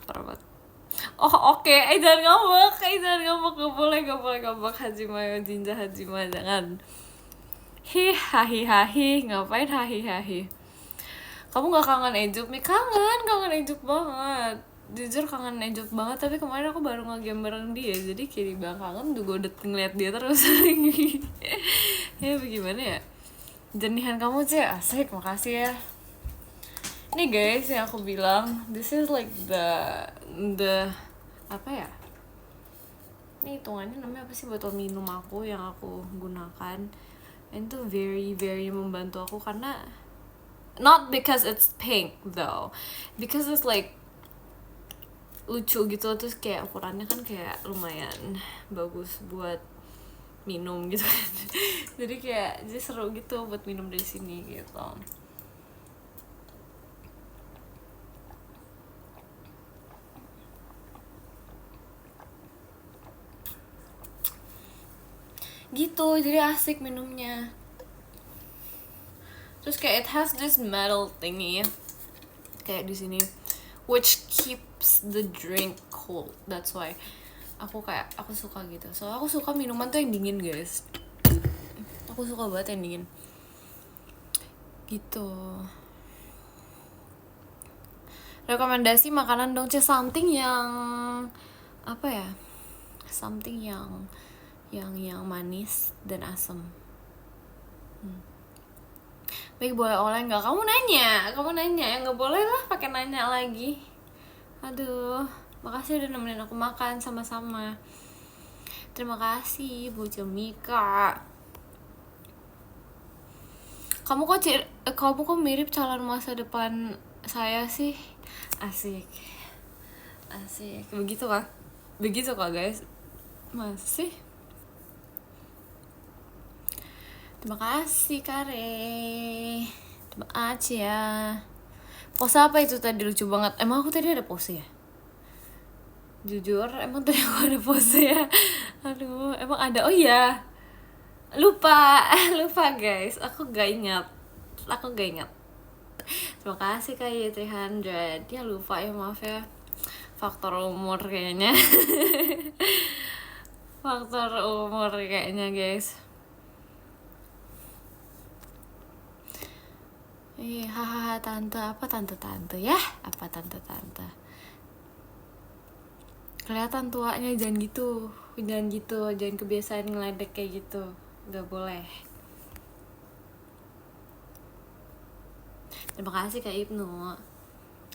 Oh oke. Jangan ngambek. Gak boleh ngambek. Hajima Jinja Hajima, jangan. Hahi, ngapain hahi. Kamu gak kangen Ejup? Mik kangen Ejup banget. Jujur kangen Ejup banget, tapi kemarin aku baru nge-game bareng dia, jadi kayak dibilang kangen juga udah ngeliat dia terus. Ya bagaimana ya, Jenihan kamu sih asik, makasih ya. Nih guys, yang aku bilang, this is like the apa ya? Ini hitungannya namanya apa sih, botol minum aku yang aku gunakan. And itu very very membantu aku karena not because it's pink though, because it's like lucu gitu, terus kayak ukurannya kan kayak lumayan bagus buat minum gitu kan. Jadi kayak jadi seru gitu buat minum dari sini gitu. Gitu, jadi asik minumnya. Terus kayak it has this metal thingy kayak di sini, which keeps the drink cold. That's why aku suka gitu. So aku suka minuman tuh yang dingin guys. Aku suka banget yang dingin. Gitu. Rekomendasi makanan dong, something yang apa ya? Something yang manis dan asam. Baik, boleh oleh nggak? Kamu nanya ya, nggak boleh lah pakai nanya lagi. Aduh, makasih udah nemenin aku makan sama-sama. Terima kasih Bu Jemika. Kamu kok mirip calon masa depan saya sih. Asik. Begitu kah guys? Masih. Terima kasih Kare. Terima kasih ya. Pose apa itu tadi, lucu banget. Emang aku tadi ada pose ya? Jujur, emang tadi aku ada pose ya? Aduh, emang ada? Oh iya, lupa guys. Aku gak ingat. Terima kasih Kak Y300. Ya lupa ya, maaf ya. Faktor umur kayaknya. Faktor umur kayaknya guys. Iya, hahaha tante, apa tante ya? Apa tante? Kelihatan tuanya, jangan gitu, jangan kebiasaan ngeledek kayak gitu, nggak boleh. Terima kasih Kak Ibnu.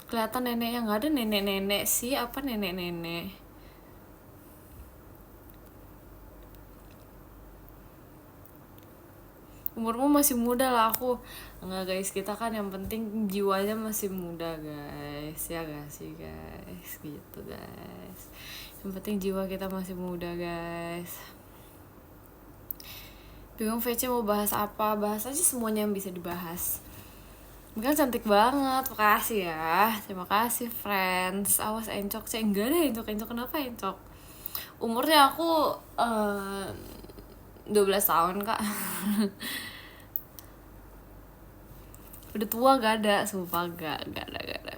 Kelihatan neneknya, nggak ada nenek sih, apa nenek. Umurmu masih muda lah, aku enggak guys, kita kan yang penting jiwanya masih muda guys, ya gak sih guys, gitu guys, yang penting jiwa kita masih muda guys. Bingung VC mau bahas apa, bahas aja semuanya yang bisa dibahas. Kan cantik banget, makasih ya, terima kasih friends. Awas encok sih, enggak deh encok, kenapa encok? Umurnya aku 12 tahun kak. Udah tua gak ada, sumpah gak ada.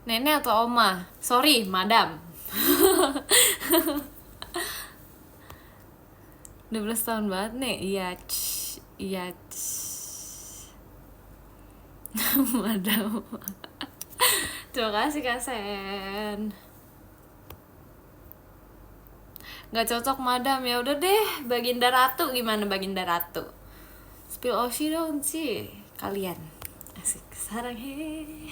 Nenek atau oma? Sorry, madam. 12 tahun banget nih. Iya. Madam. Terima kasih Kak Sen. Gak cocok madam, ya udah deh Baginda Ratu. Gimana Baginda Ratu? Spill Oshi dong sih kalian. Asik. Sarang hehehe.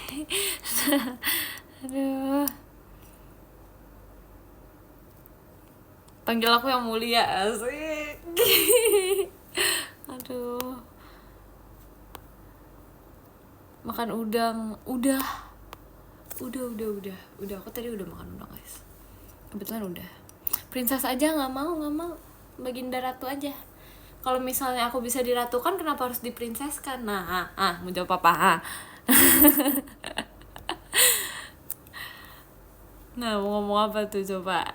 Aduh. Panggil aku yang mulia, asik. Aduh. Makan udang. Udah. Aku tadi udah makan udang guys. Kebetulan udah. Princess aja nggak mau. Baginda Ratu aja. Kalau misalnya aku bisa diratukan, kenapa harus diprinseskan? Nah, mau jawab apa? Nah, mau ngomong apa tuh coba?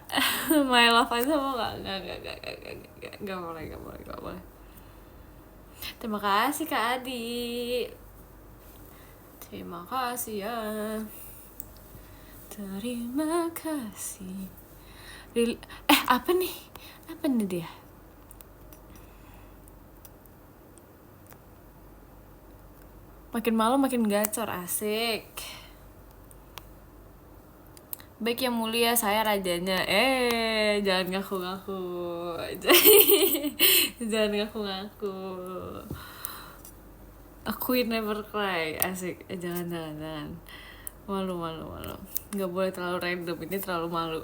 My love aja mau nggak boleh. Terima kasih Kak Adi. Terima kasih ya. Terima kasih. Apa nih dia? Makin malam makin gacor, asik. Baik yang mulia, saya rajanya. Jangan ngaku-ngaku. Jangan ngaku-ngaku. A queen never cry. Asik. Jangan. Malu. Gak boleh terlalu random, ini terlalu malu.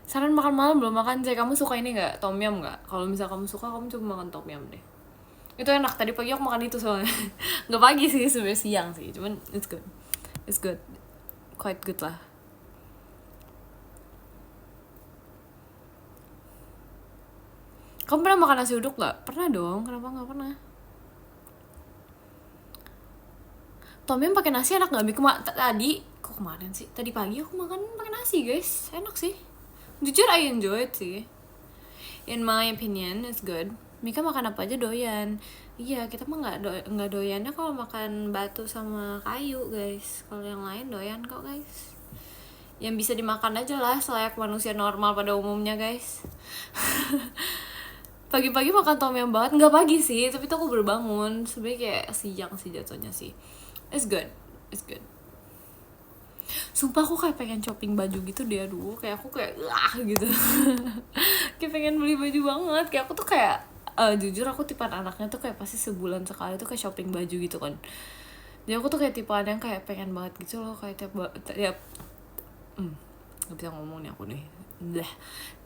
Saran makan malam belum makan, Jay. Kamu suka ini gak? Tom yum gak? Kalau misal kamu suka, kamu coba makan tom yum deh. Itu enak, tadi pagi aku makan itu soalnya. Gak pagi sih, sebenarnya siang sih, cuman it's good, quite good lah. Kamu pernah makan nasi uduk gak? Pernah dong, kenapa gak pernah? Tom yum pakai nasi enak gak? Kemarin sih, tadi pagi aku makan pakai nasi guys, enak sih. Jujur I enjoy it sih. In my opinion, it's good. Mika makan apa aja doyan. Iya, kita mah nggak doyannya kalau makan batu sama kayu, guys. Kalau yang lain doyan kok, guys. Yang bisa dimakan aja lah, selayak manusia normal pada umumnya, guys. Pagi-pagi makan tom yum banget, nggak pagi sih, tapi tuh aku baru bangun. Sebenarnya kayak siang sih jatuhnya sih. It's good. Sumpah aku kayak pengen shopping baju gitu deh, aduh, kayak aku kayak gitu. Kayak pengen beli baju banget, kayak aku tuh kayak jujur aku tipe anaknya tuh kayak pasti sebulan sekali tuh kayak shopping baju gitu kan. Jadi aku tuh kayak tipe yang kayak pengen banget gitu loh, kayak tiap gak bisa ngomong nih aku nih.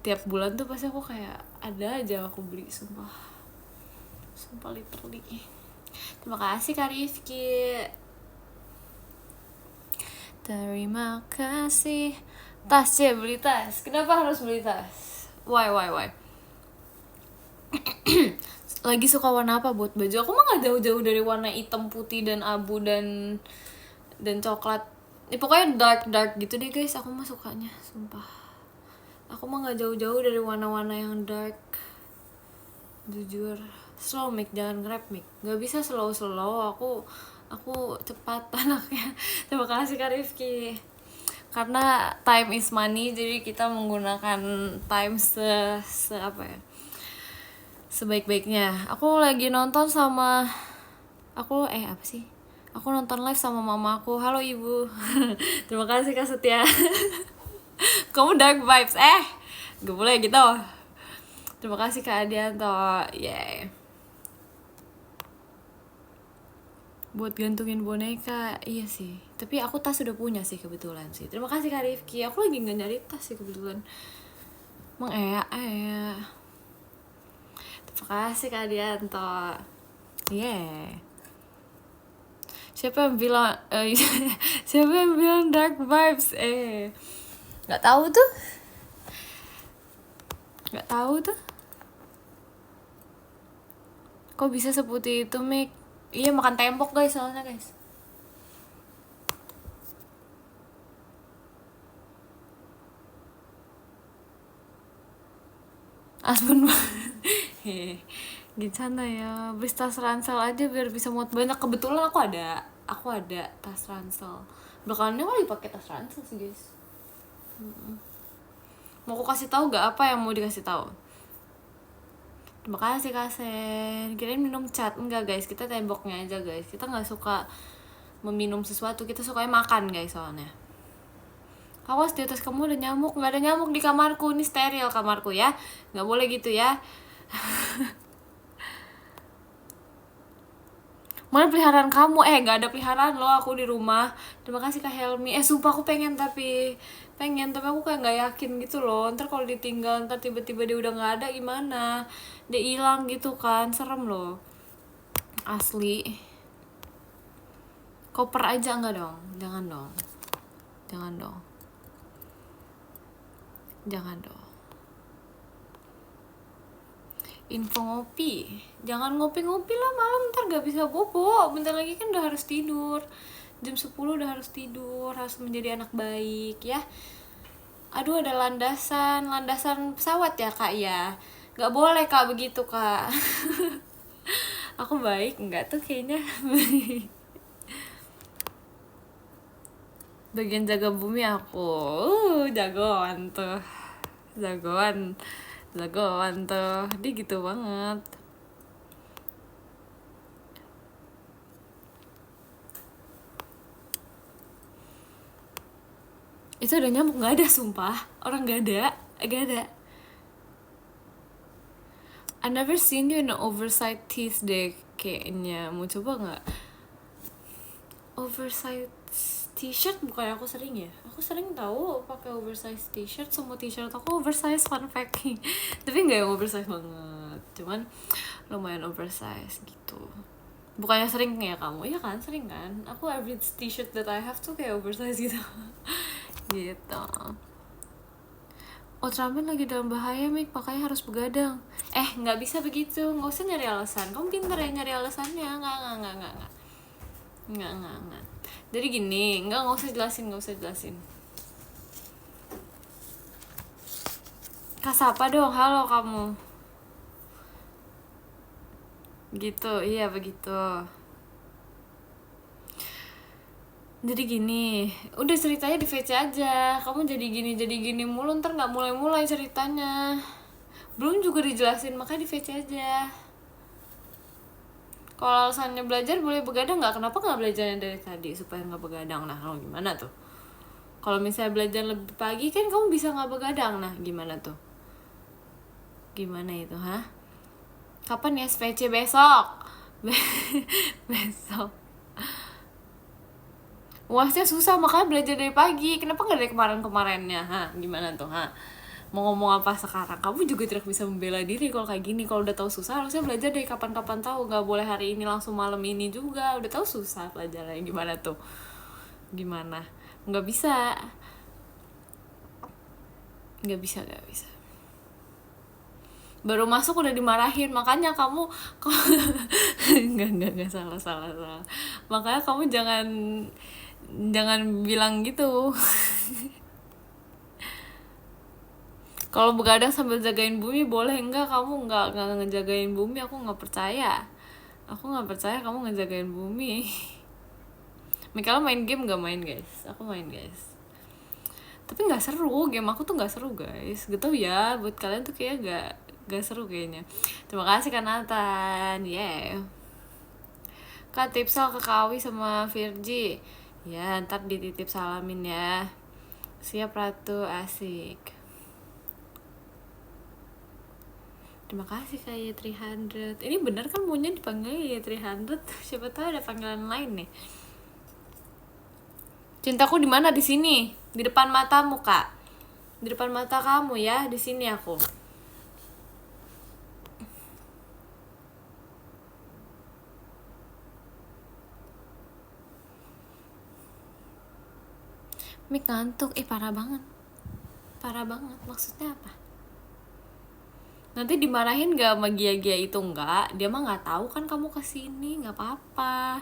Tiap bulan tuh pasti aku kayak ada aja aku beli, sumpah literally. Terima kasih Kak Rifki. Terima kasih. Tas ya, beli tas. Kenapa harus beli tas? Why? Lagi suka warna apa buat baju? Aku mah gak jauh-jauh dari warna hitam, putih, dan abu, dan coklat. Pokoknya dark gitu deh guys. Aku mah sukanya, sumpah. Aku mah gak jauh-jauh dari warna-warna yang dark. Jujur. Slow mic, jangan grab mic. Gak bisa slow. Aku cepat anaknya. Terima kasih Kak Rifki. Karena time is money, jadi kita menggunakan time sebaik-baiknya. Aku lagi nonton sama aku nonton live sama mama aku. Halo ibu. Terima kasih Kak Setia. Kamu dark vibes. Gak boleh gitu. Terima kasih Kak Adianto. Yay. Buat gantungin boneka, iya sih. Tapi aku tas udah punya sih kebetulan sih. Terima kasih Kak Rifki. Aku lagi nggak nyari tas sih kebetulan. Emang Terima kasih Kak Dianto. Siapa yang bilang dark vibes? Nggak tahu tuh. Kok bisa seputih itu, Mik? Iya, makan tembok guys, soalnya guys. Asbun gimana ya, beli tas ransel aja biar bisa muat banyak. Kebetulan aku ada tas ransel. Belakangan ini aku lagi pakai tas ransel sih guys. Mau aku kasih tahu gak apa yang mau dikasih tahu? Terima kasih Kasen. Kirain minum cat. Enggak guys, kita temboknya aja guys. Kita nggak suka meminum sesuatu, kita sukanya makan guys soalnya. Awas di atas kamu ada nyamuk. Nggak ada nyamuk di kamarku, ini steril kamarku ya. Nggak boleh gitu ya. Mana peliharaan kamu? Nggak ada peliharaan loh aku di rumah. Terima kasih Kak Helmi. Sumpah aku pengen tapi aku kayak nggak yakin gitu loh. Ntar kalau ditinggal, ntar tiba-tiba dia udah nggak ada gimana? Dia hilang gitu kan, serem loh. Asli. Koper aja enggak dong? Jangan dong. Info ngopi. Jangan ngopi-ngopi lah malam, ntar gak bisa bobo. Bentar lagi kan udah harus tidur. Jam 10 udah harus tidur, harus menjadi anak baik ya. Aduh, ada landasan pesawat ya Kak ya. Gak boleh Kak begitu Kak. Aku baik enggak tuh kayaknya. Bagian jaga bumi aku jagoan tuh. Jagoan tuh. Dia gitu banget. Itu ada nyamuk? Nggak ada, sumpah. Orang nggak ada. I never seen you in an oversized tees deh kayaknya. Mau coba nggak? Oversized t-shirt bukan aku sering ya? Aku sering tahu pakai oversized t-shirt. Semua t-shirt aku oversized, fun fact. Tapi nggak yang oversized banget. Cuman lumayan oversized gitu. Bukannya sering ya kamu? Iya kan, sering kan? Aku every t-shirt that I have tuh kayak oversized gitu. Gitu. Ultraman lagi dalam bahaya, Mik, makanya harus begadang. Nggak bisa begitu, nggak usah nyari alasan. Kamu pintar ya nyari alasannya. Nggak. Jadi gini, nggak usah jelasin. Kak Sapa dong, halo kamu. Gitu, iya begitu. Jadi gini, udah ceritanya di VC aja. Kamu jadi gini mulu, ntar nggak mulai ceritanya. Belum juga dijelasin, makanya di VC aja. Kalau alasannya belajar boleh begadang nggak? Kenapa nggak belajarnya dari tadi supaya nggak begadang? Nah, kalau gimana tuh? Kalau misalnya belajar lebih pagi kan kamu bisa nggak begadang. Nah, gimana tuh? Gimana itu, hah? Kapan ya SPC besok? Besok. UASnya susah, makanya belajar dari pagi. Kenapa nggak dari kemarin-kemarinnya? Hah, gimana tuh, hah? Mau ngomong apa sekarang? Kamu juga tidak bisa membela diri kalau kayak gini. Kalau udah tahu susah, harusnya belajar dari kapan-kapan tahu. Nggak boleh hari ini langsung malam ini juga. Udah tahu susah pelajarannya gimana tuh? Gimana? Nggak bisa. Nggak bisa. Baru masuk udah dimarahin, makanya kamu nggak salah. Makanya kamu jangan bilang gitu. Kalau begadang sambil jagain bumi boleh, enggak, kamu nggak ngejagain bumi, aku nggak percaya kamu ngejagain bumi. Mikaela main game nggak? Main guys, aku main guys, tapi nggak seru, game aku tuh nggak seru guys, gitu ya, buat kalian tuh kayak gak seru kayaknya. Terima kasih Kak Nathan, yeah. Kak tipsal ke Kawi sama Virgi, ya ntar dititip salamin ya. Siap Ratu, asik. Terima kasih Kak Y300. Ini bener kan maunya dipanggil Y300? Siapa tahu ada panggilan lain nih. Cintaku di mana? Di sini, di depan matamu Kak, di depan mata kamu ya, di sini aku. Mik ngantuk, parah banget, maksudnya apa? Nanti dimarahin gak sama Gia itu? Enggak, dia mah nggak tahu kan kamu kesini, nggak apa-apa.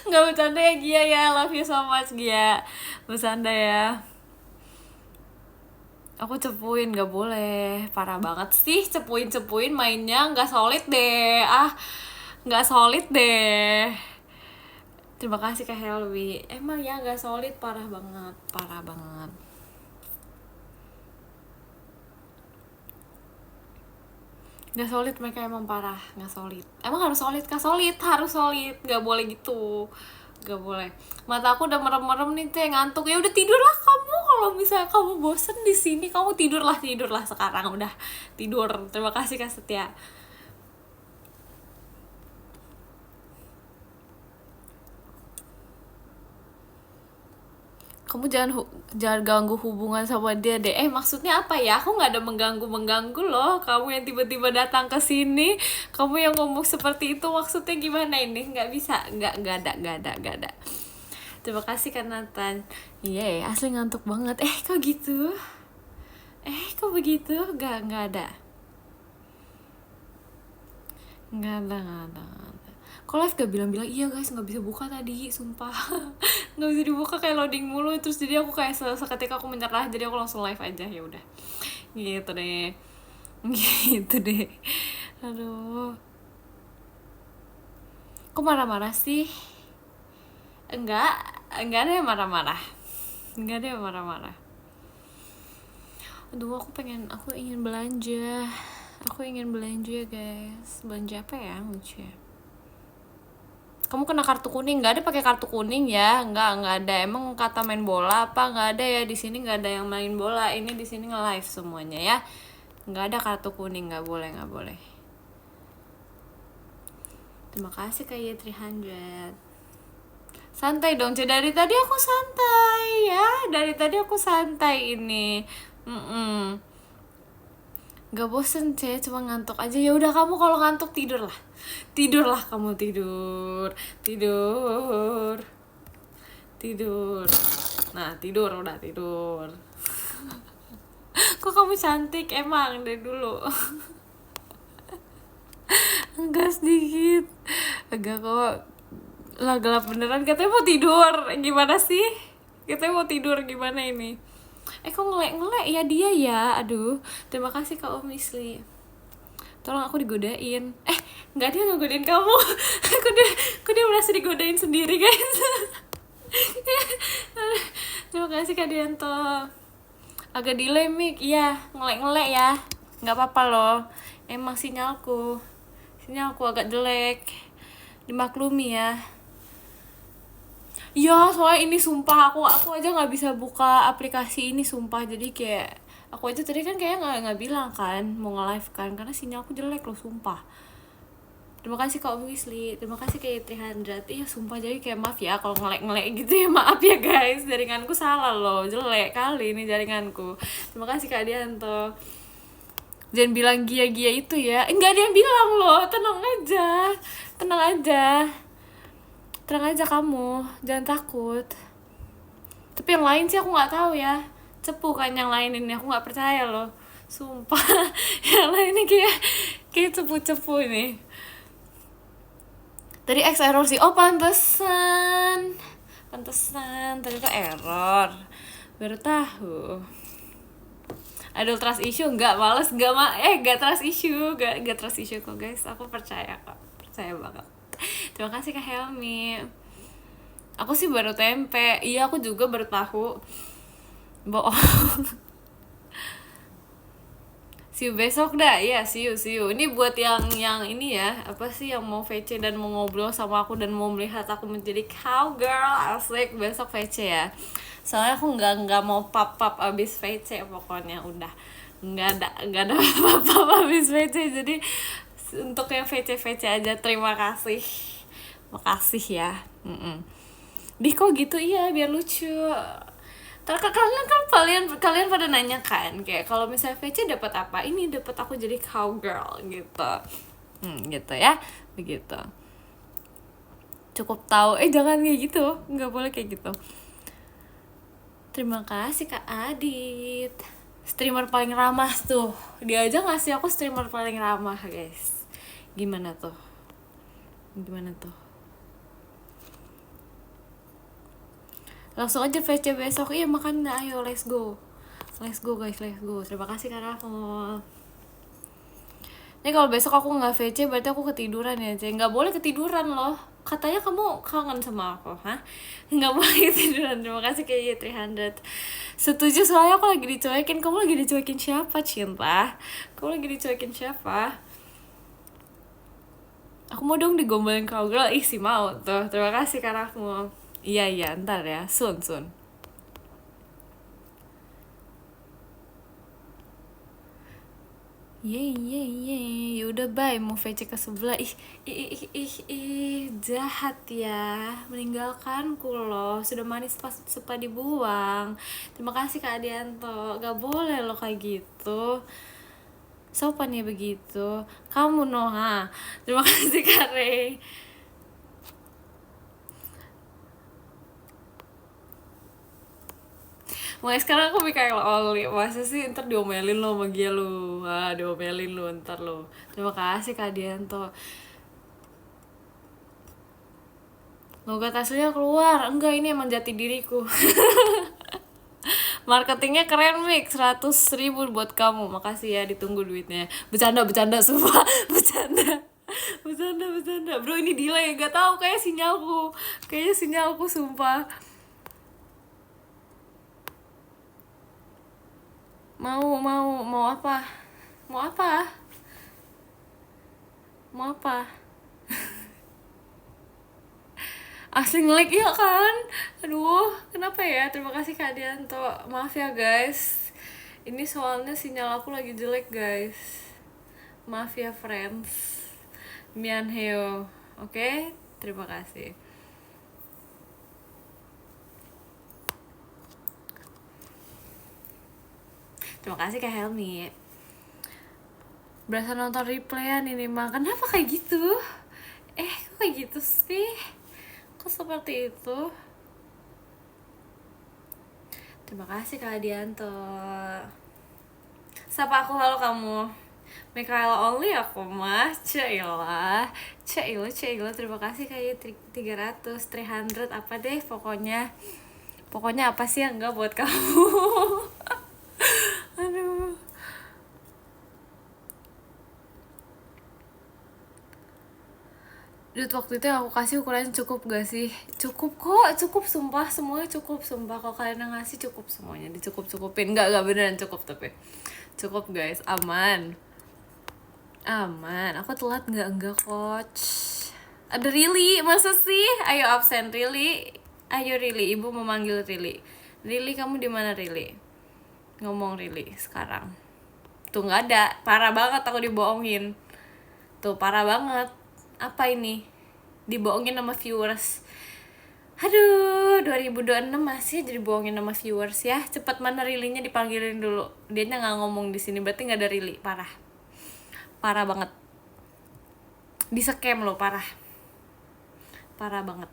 nggak bercanda ya Gia ya, love you so much Gia, bercanda ya. Aku cepuin, nggak boleh, parah banget sih cepuin mainnya, nggak solid deh, nggak solid deh. Terima kasih Kak Helwi. Emang ya nggak solid, parah banget. Nggak solid, mereka emang parah, nggak solid. Emang harus solid Kak? Harus solid, nggak boleh gitu, nggak boleh. Mata aku udah merem nih teh, ngantuk. Ya udah tidurlah kamu. Kalau misalnya kamu bosen di sini, kamu tidurlah sekarang, udah tidur. Terima kasih Kak Setia. Kamu jangan ganggu hubungan sama dia deh. Maksudnya apa ya? Aku nggak ada mengganggu loh. Kamu yang tiba-tiba datang ke sini, kamu yang ngomong seperti itu, maksudnya gimana ini? Nggak bisa, nggak ada. Terima kasih Kak Nathan. Iya, asli ngantuk banget. Kok gitu? Kok begitu? Nggak ada. Nggak ada. Kok live gak bilang-bilang, iya guys gak bisa buka tadi, sumpah. Gak bisa dibuka, kayak loading mulu. Terus jadi aku kayak seketika aku menyerah, jadi aku langsung live aja, ya udah. Gitu deh. Aduh. Kok marah-marah sih? Enggak ada yang marah-marah. Aduh, aku ingin belanja. Ya guys. Belanja apa ya, lucu ya. Kamu kena kartu kuning. Nggak ada pakai kartu kuning ya, nggak ada. Emang kata main bola apa? Nggak ada ya, di sini nggak ada yang main bola. Ini di sini nge-live semuanya ya, nggak ada kartu kuning, nggak boleh, nggak boleh. Terima kasih Kak Y300. Santai dong, dari tadi aku santai ya, dari tadi aku santai ini. Gak bosen C, cuma ngantuk aja. Ya udah, kamu kalau ngantuk tidurlah, tidurlah kamu, tidur, tidur, tidur. Nah, tidur, udah tidur. Kok kamu cantik emang dari dulu? Enggak, sedikit agak kok. Lah, gelap beneran, katanya mau tidur. Gimana sih? Katanya mau tidur, gimana ini? Kok ngelek ya dia ya? Aduh, terima kasih Kak Om Isli. Tolong, aku digodain. Nggak, dia ngegodain kamu. Aku dia merasa digodain sendiri, guys. Terima kasih Kak Dianto. Agak delay mic, iya, ngelek ya. Nggak apa-apa loh. Emang sinyalku agak jelek. Dimaklumi ya. Iya, soalnya ini sumpah aku aja nggak bisa buka aplikasi ini sumpah. Jadi kayak aku aja tadi kan kayak nggak bilang kan mau nge-live kan, karena sinyal aku jelek loh sumpah. Terima kasih Kak Wisli, terima kasih kayak 300. Iya sumpah, jadi kayak maaf ya kalau ngelek gitu ya, maaf ya guys, jaringanku salah loh, jelek kali ini jaringanku. Terima kasih Kak Dianto. Jangan bilang Gia itu ya, enggak ada yang bilang loh, tenang aja kamu, jangan takut. Tapi yang lain sih aku nggak tahu ya, cepu kan yang lain ini, aku nggak percaya loh sumpah. Yang lain ini kayak cepu ini. Tadi X error sih. Oh, pantesan ternyata error, baru tahu. Adult trust issue nggak, males nggak trust issue, nggak trust issue kok guys, aku percaya banget. Terima kasih Kak Helmi. Aku sih baru tempe. Iya, aku juga baru tahu. Bohong. See you besok dah. Iya, see you. Ini buat yang ini ya, apa sih, yang mau VC dan mau ngobrol sama aku dan mau melihat aku menjadi cowgirl asik, besok VC ya. Soalnya aku nggak mau pap abis VC, pokoknya udah nggak ada pap abis VC. Jadi untuk yang VC aja, terima kasih, makasih ya. Kok gitu, iya biar lucu. Karena kan kalian pada nanya kan kayak kalau misalnya VC dapat apa, ini dapat aku jadi cowgirl gitu. Gitu ya, begitu. Cukup tahu, jangan kayak gitu, nggak boleh kayak gitu. Terima kasih Kak Adit, streamer paling ramah tuh, dia aja ngasih aku streamer paling ramah guys. Gimana tuh? Langsung aja VC besok. Iya, makanya ayo let's go guys, let's go. Terima kasih Kak Rahul. Ini kalau besok aku nggak VC berarti aku ketiduran ya Ceng. Nggak boleh ketiduran loh, katanya kamu kangen sama aku, nggak boleh ketiduran. Terima kasih kayak 300. Setuju, soalnya aku lagi dicuekin. Kamu lagi dicuekin siapa Cinta? Kamu lagi dicuekin siapa? Aku mau dong digombalin cowgirl. Sih mau tuh. Terima kasih Kak Rahul. Iya, ntar ya, soon. Ye, udah bye, mau VC ke sebelah. Jahat ya, meninggalkanku loh, sudah manis pas sepa dibuang. Terima kasih Kak Adianto, gak boleh loh kayak gitu, sopan ya begitu kamu Noha. Terima kasih Kak Rey. Mulai sekarang aku Mikael Oli. Masa sih ntar diomelin lo sama Gia lo. Diomelin lo ntar lo. Terima kasih Kak Dianto. Logat aslinya keluar. Enggak, ini emang jati diriku. Marketingnya keren Mik, 100.000 buat kamu. Makasih ya, ditunggu duitnya. Bercanda sumpah. Bercanda. Bro, ini delay, gak tahu, kayak sinyalku sumpah. Mau apa? Asli nge-lag ya kan. Aduh, kenapa ya? Terima kasih Kak Dianto. Maaf ya guys, ini soalnya sinyal aku lagi jelek guys. Maaf ya friends. Mianheo. Oke, terima kasih. Terima kasih Kak Helmi. Berasa nonton replayan ini mah. Kenapa kayak gitu? Kok kayak gitu sih? Kok seperti itu? Terima kasih Kak Dianto. Sapa aku, halo kamu. Mikaela only aku mah. Cailah. Terima kasih kayak 300 apa deh pokoknya. Pokoknya apa sih yang enggak buat kamu? Aduh. Duit waktu itu yang aku kasih ukurannya cukup gak sih? Cukup kok, cukup sumpah, semuanya cukup sumpah. Kalau kalian yang ngasih cukup semuanya, dicukup-cukupin. Gak beneran cukup tapi cukup guys, aman. Aku telat enggak coach. Ada Rili, masa sih? Ayo absen Rili. Ayo Rili, ibu memanggil Rili. Rili kamu di mana Rili? Ngomong Rili sekarang. Tuh nggak ada, parah banget aku dibohongin. Tuh parah banget. Apa ini? Dibohongin sama viewers. Aduh, 2026 masih jadi bohongin sama viewers ya. Cepat mana Rilinya dipanggilin dulu. Dianya nggak ngomong di sini, berarti nggak ada Rili. Parah banget. Di-scam lo, parah banget.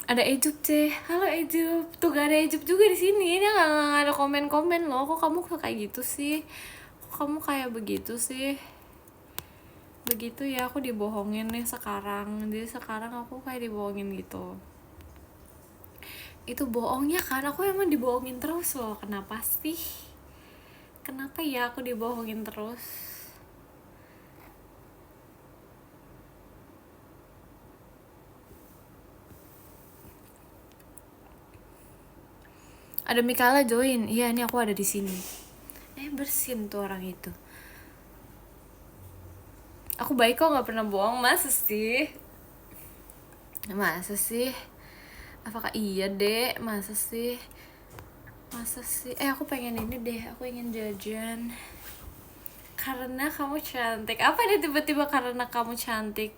Ada Ejup C, halo Ejup. Tuh gak ada Ejup juga di sini. Dia nggak ada komen loh. Kok kamu kayak gitu sih? Kok kamu kayak begitu sih? Begitu ya, aku dibohongin nih sekarang. Jadi sekarang aku kayak dibohongin gitu. Itu bohongnya kan? Aku emang dibohongin terus loh. Kenapa sih? Kenapa ya aku dibohongin terus? Ada Mikaela join. Iya, ini aku ada di sini. Bersin tuh orang itu. Aku baik kok, nggak pernah bohong. Masa sih? Apakah iya deh? Masa sih? Aku pengen ini deh. Aku ingin jajan. Karena kamu cantik. Apa nih tiba-tiba karena kamu cantik?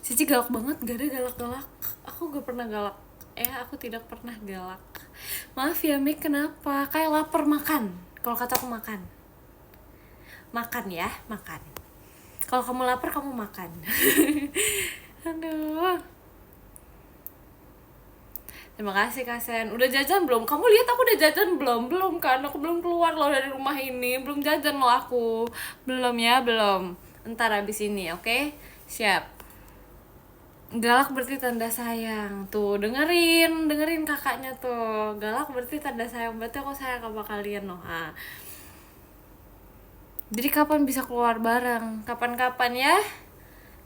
Cici galak banget. Gak ada galak-galak. Aku gak pernah galak. Aku tidak pernah galak. Maaf ya Mik, kenapa? Kayak lapar makan. Kalau kata aku makan. Makan ya, makan. Kalau kamu lapar kamu makan. Aduh. Terima kasih Kasen. Udah jajan belum? Kamu lihat aku udah jajan belum? Belum kan? Aku belum keluar loh dari rumah ini. Belum jajan loh aku. Belum ya, belum. Ntar abis ini, oke? Siap. Galak berarti tanda sayang. Tuh, dengerin kakaknya tuh. Galak berarti tanda sayang. Berarti aku sayang sama kalian loh. Jadi kapan bisa keluar bareng? Kapan-kapan ya?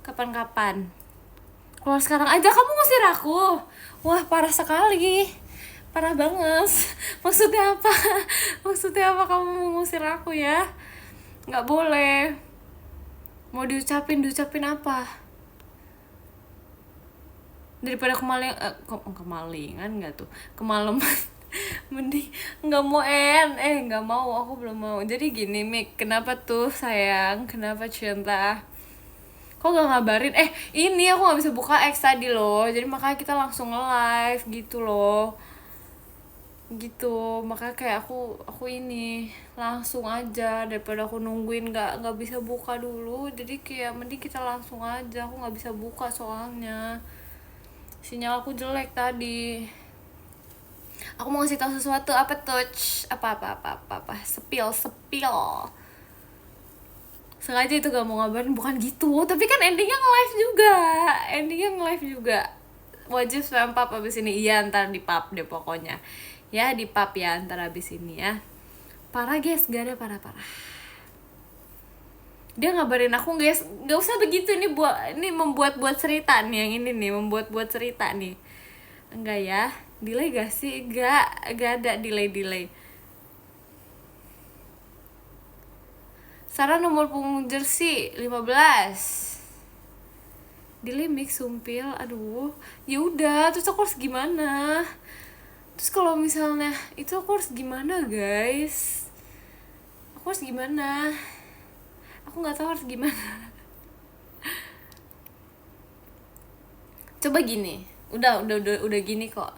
Kapan-kapan? Keluar sekarang aja, kamu ngusir aku. Wah, parah sekali. Parah banget. Maksudnya apa kamu ngusir aku ya? Nggak boleh. Mau diucapin apa? Daripada kemalingan nggak tuh? Kemalaman. Mending nggak mau nggak mau, aku belum mau. Jadi gini Mik, kenapa tuh sayang, kenapa cinta, kok gak ngabarin? Ini aku nggak bisa buka X tadi loh, jadi makanya kita langsung live gitu loh, gitu. Makanya kayak aku ini langsung aja daripada aku nungguin nggak bisa buka dulu. Jadi kayak mending kita langsung aja, aku nggak bisa buka soalnya sinyal aku jelek tadi. Aku mau ngasih tahu sesuatu. Apa touch? Apa spill. Sengaja itu gak mau ngabarin, bukan gitu. Tapi kan endingnya nge-live juga. Wajib spam pub abis ini. Iya, ntar di pub deh pokoknya. Ya, di pub ya ntar abis ini ya. Parah guys, gak ada parah. Dia ngabarin aku guys, gak usah begitu. Ini membuat cerita nih, yang ini nih membuat cerita nih. Enggak ya, delay gak sih? Gak ada delay. Sarah nomor punggung jersey 15. Dilimik sumpil, aduh. Ya udah, terus aku harus gimana? Terus kalau misalnya itu aku harus gimana, guys? Aku harus gimana? Aku nggak tahu harus gimana. Coba gini. Udah gini kok.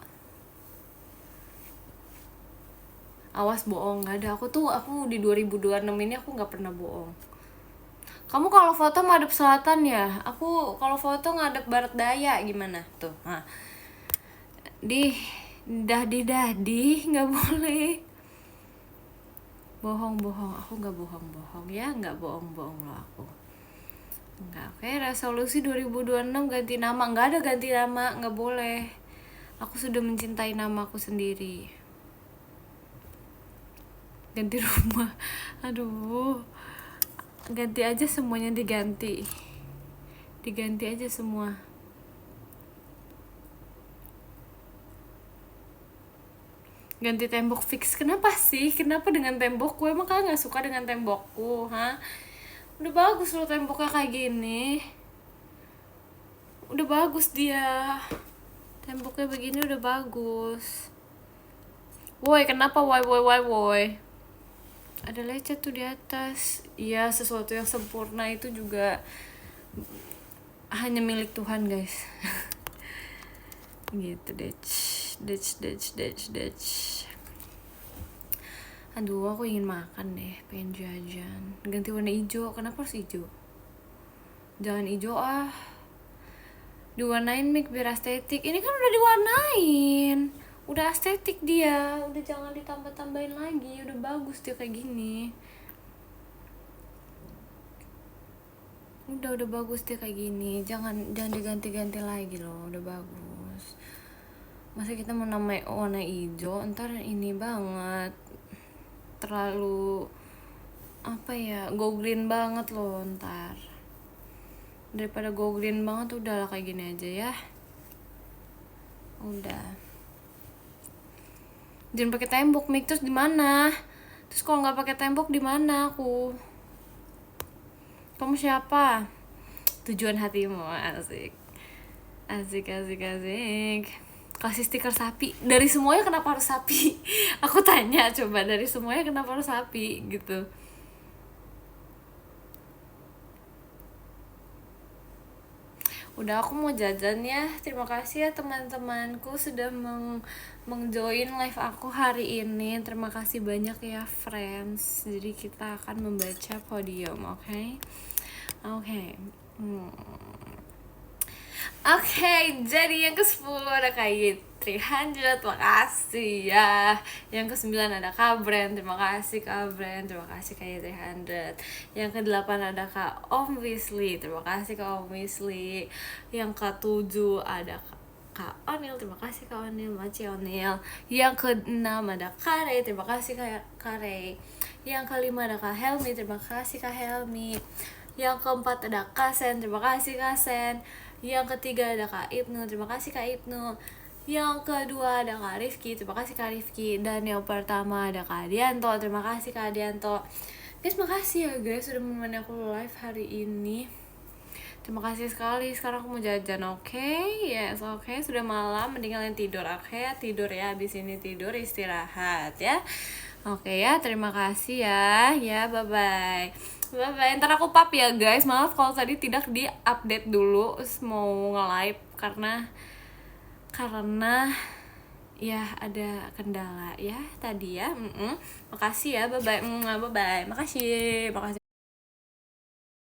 Awas bohong, nggak ada. Aku di 2026 ini aku nggak pernah bohong. Kamu kalau foto ngadep selatan ya, aku kalau foto ngadep barat daya, gimana tuh? Nah, dadi nggak boleh. Bohong, aku nggak bohong ya, nggak bohong loh aku. Nggak. Oke, resolusi 2026 ganti nama. Nggak ada ganti nama, nggak boleh. Aku sudah mencintai nama aku sendiri. Ganti rumah, aduh, ganti aja semuanya, diganti aja semua. Ganti tembok fix. Kenapa sih? Kenapa dengan tembokku? Emang kalian nggak suka dengan tembokku, ha? Udah bagus loh temboknya kayak gini. Udah bagus dia. Temboknya begini udah bagus. Woi, kenapa woi? Ada lecet tuh di atas. Iya, sesuatu yang sempurna itu juga hanya milik Tuhan, guys. Gitu deh. Aduh, aku ingin makan deh, pengen jajan. Ganti warna hijau. Kenapa harus hijau? Jangan hijau ah. Diwarnain mic biar estetik. Ini kan udah diwarnain, udah estetik dia. Udah jangan ditambah-tambahin lagi. Udah bagus dia kayak gini. Udah bagus dia kayak gini. Jangan diganti-ganti lagi loh. Udah bagus. Masa kita mau namanya warna hijau, ntar ini banget, terlalu apa ya, go green banget loh ntar. Daripada go green banget, udahlah kayak gini aja ya. Udah. Jangan pakai tembok mic. Terus di mana? Terus kalau nggak pakai tembok di mana aku? Kamu siapa? Tujuan hatimu. Asik. Kasih stiker sapi. Dari semuanya kenapa harus sapi? Aku tanya coba, dari semuanya kenapa harus sapi gitu. Udah, aku mau jajan ya. Terima kasih ya teman-temanku sudah meng-join live aku hari ini. Terima kasih banyak ya friends. Jadi kita akan membaca podium, oke? Oke, jadi yang ke-10 ada Kak 300, makasih ya. Yang ke-9 ada Kak Brand, terima kasih Kak Brand, terima kasih Kak 300. Yang ke-8 ada Kak Om Wisli, terima kasih Kak Om Wisli. Yang ke-7 ada Kak Onil, terima kasih Kak Onil, Maci Onil. Yang ke-6 ada Kak Rey, terima kasih Kak Rey. Yang ke-5 ada Kak Helmi, terima kasih Kak Helmi. Yang ke-4 ada Kak Sen, terima kasih Kak Sen. Yang ke-3 ada Kak Ibnu, terima kasih Kak Ibnu. Yang kedua ada Kak Rifki, terima kasih Kak Rifki. Dan yang pertama ada Kak Adianto, terima kasih Kak Adianto. Guys, makasih ya guys sudah menemani aku live hari ini. Terima kasih sekali. Sekarang aku mau jajan, oke? Yes, oke. Sudah malam, mending kalian tidur, oke? Tidur ya, abis ini tidur, istirahat ya. Oke ya, terima kasih ya. Ya, bye-bye. Bye-bye. Ntar aku pap ya guys. Maaf kalau tadi tidak di-update dulu. Mau nge-live karena ya ada kendala ya tadi ya. Makasih ya, bye-bye. Bye-bye. Makasih.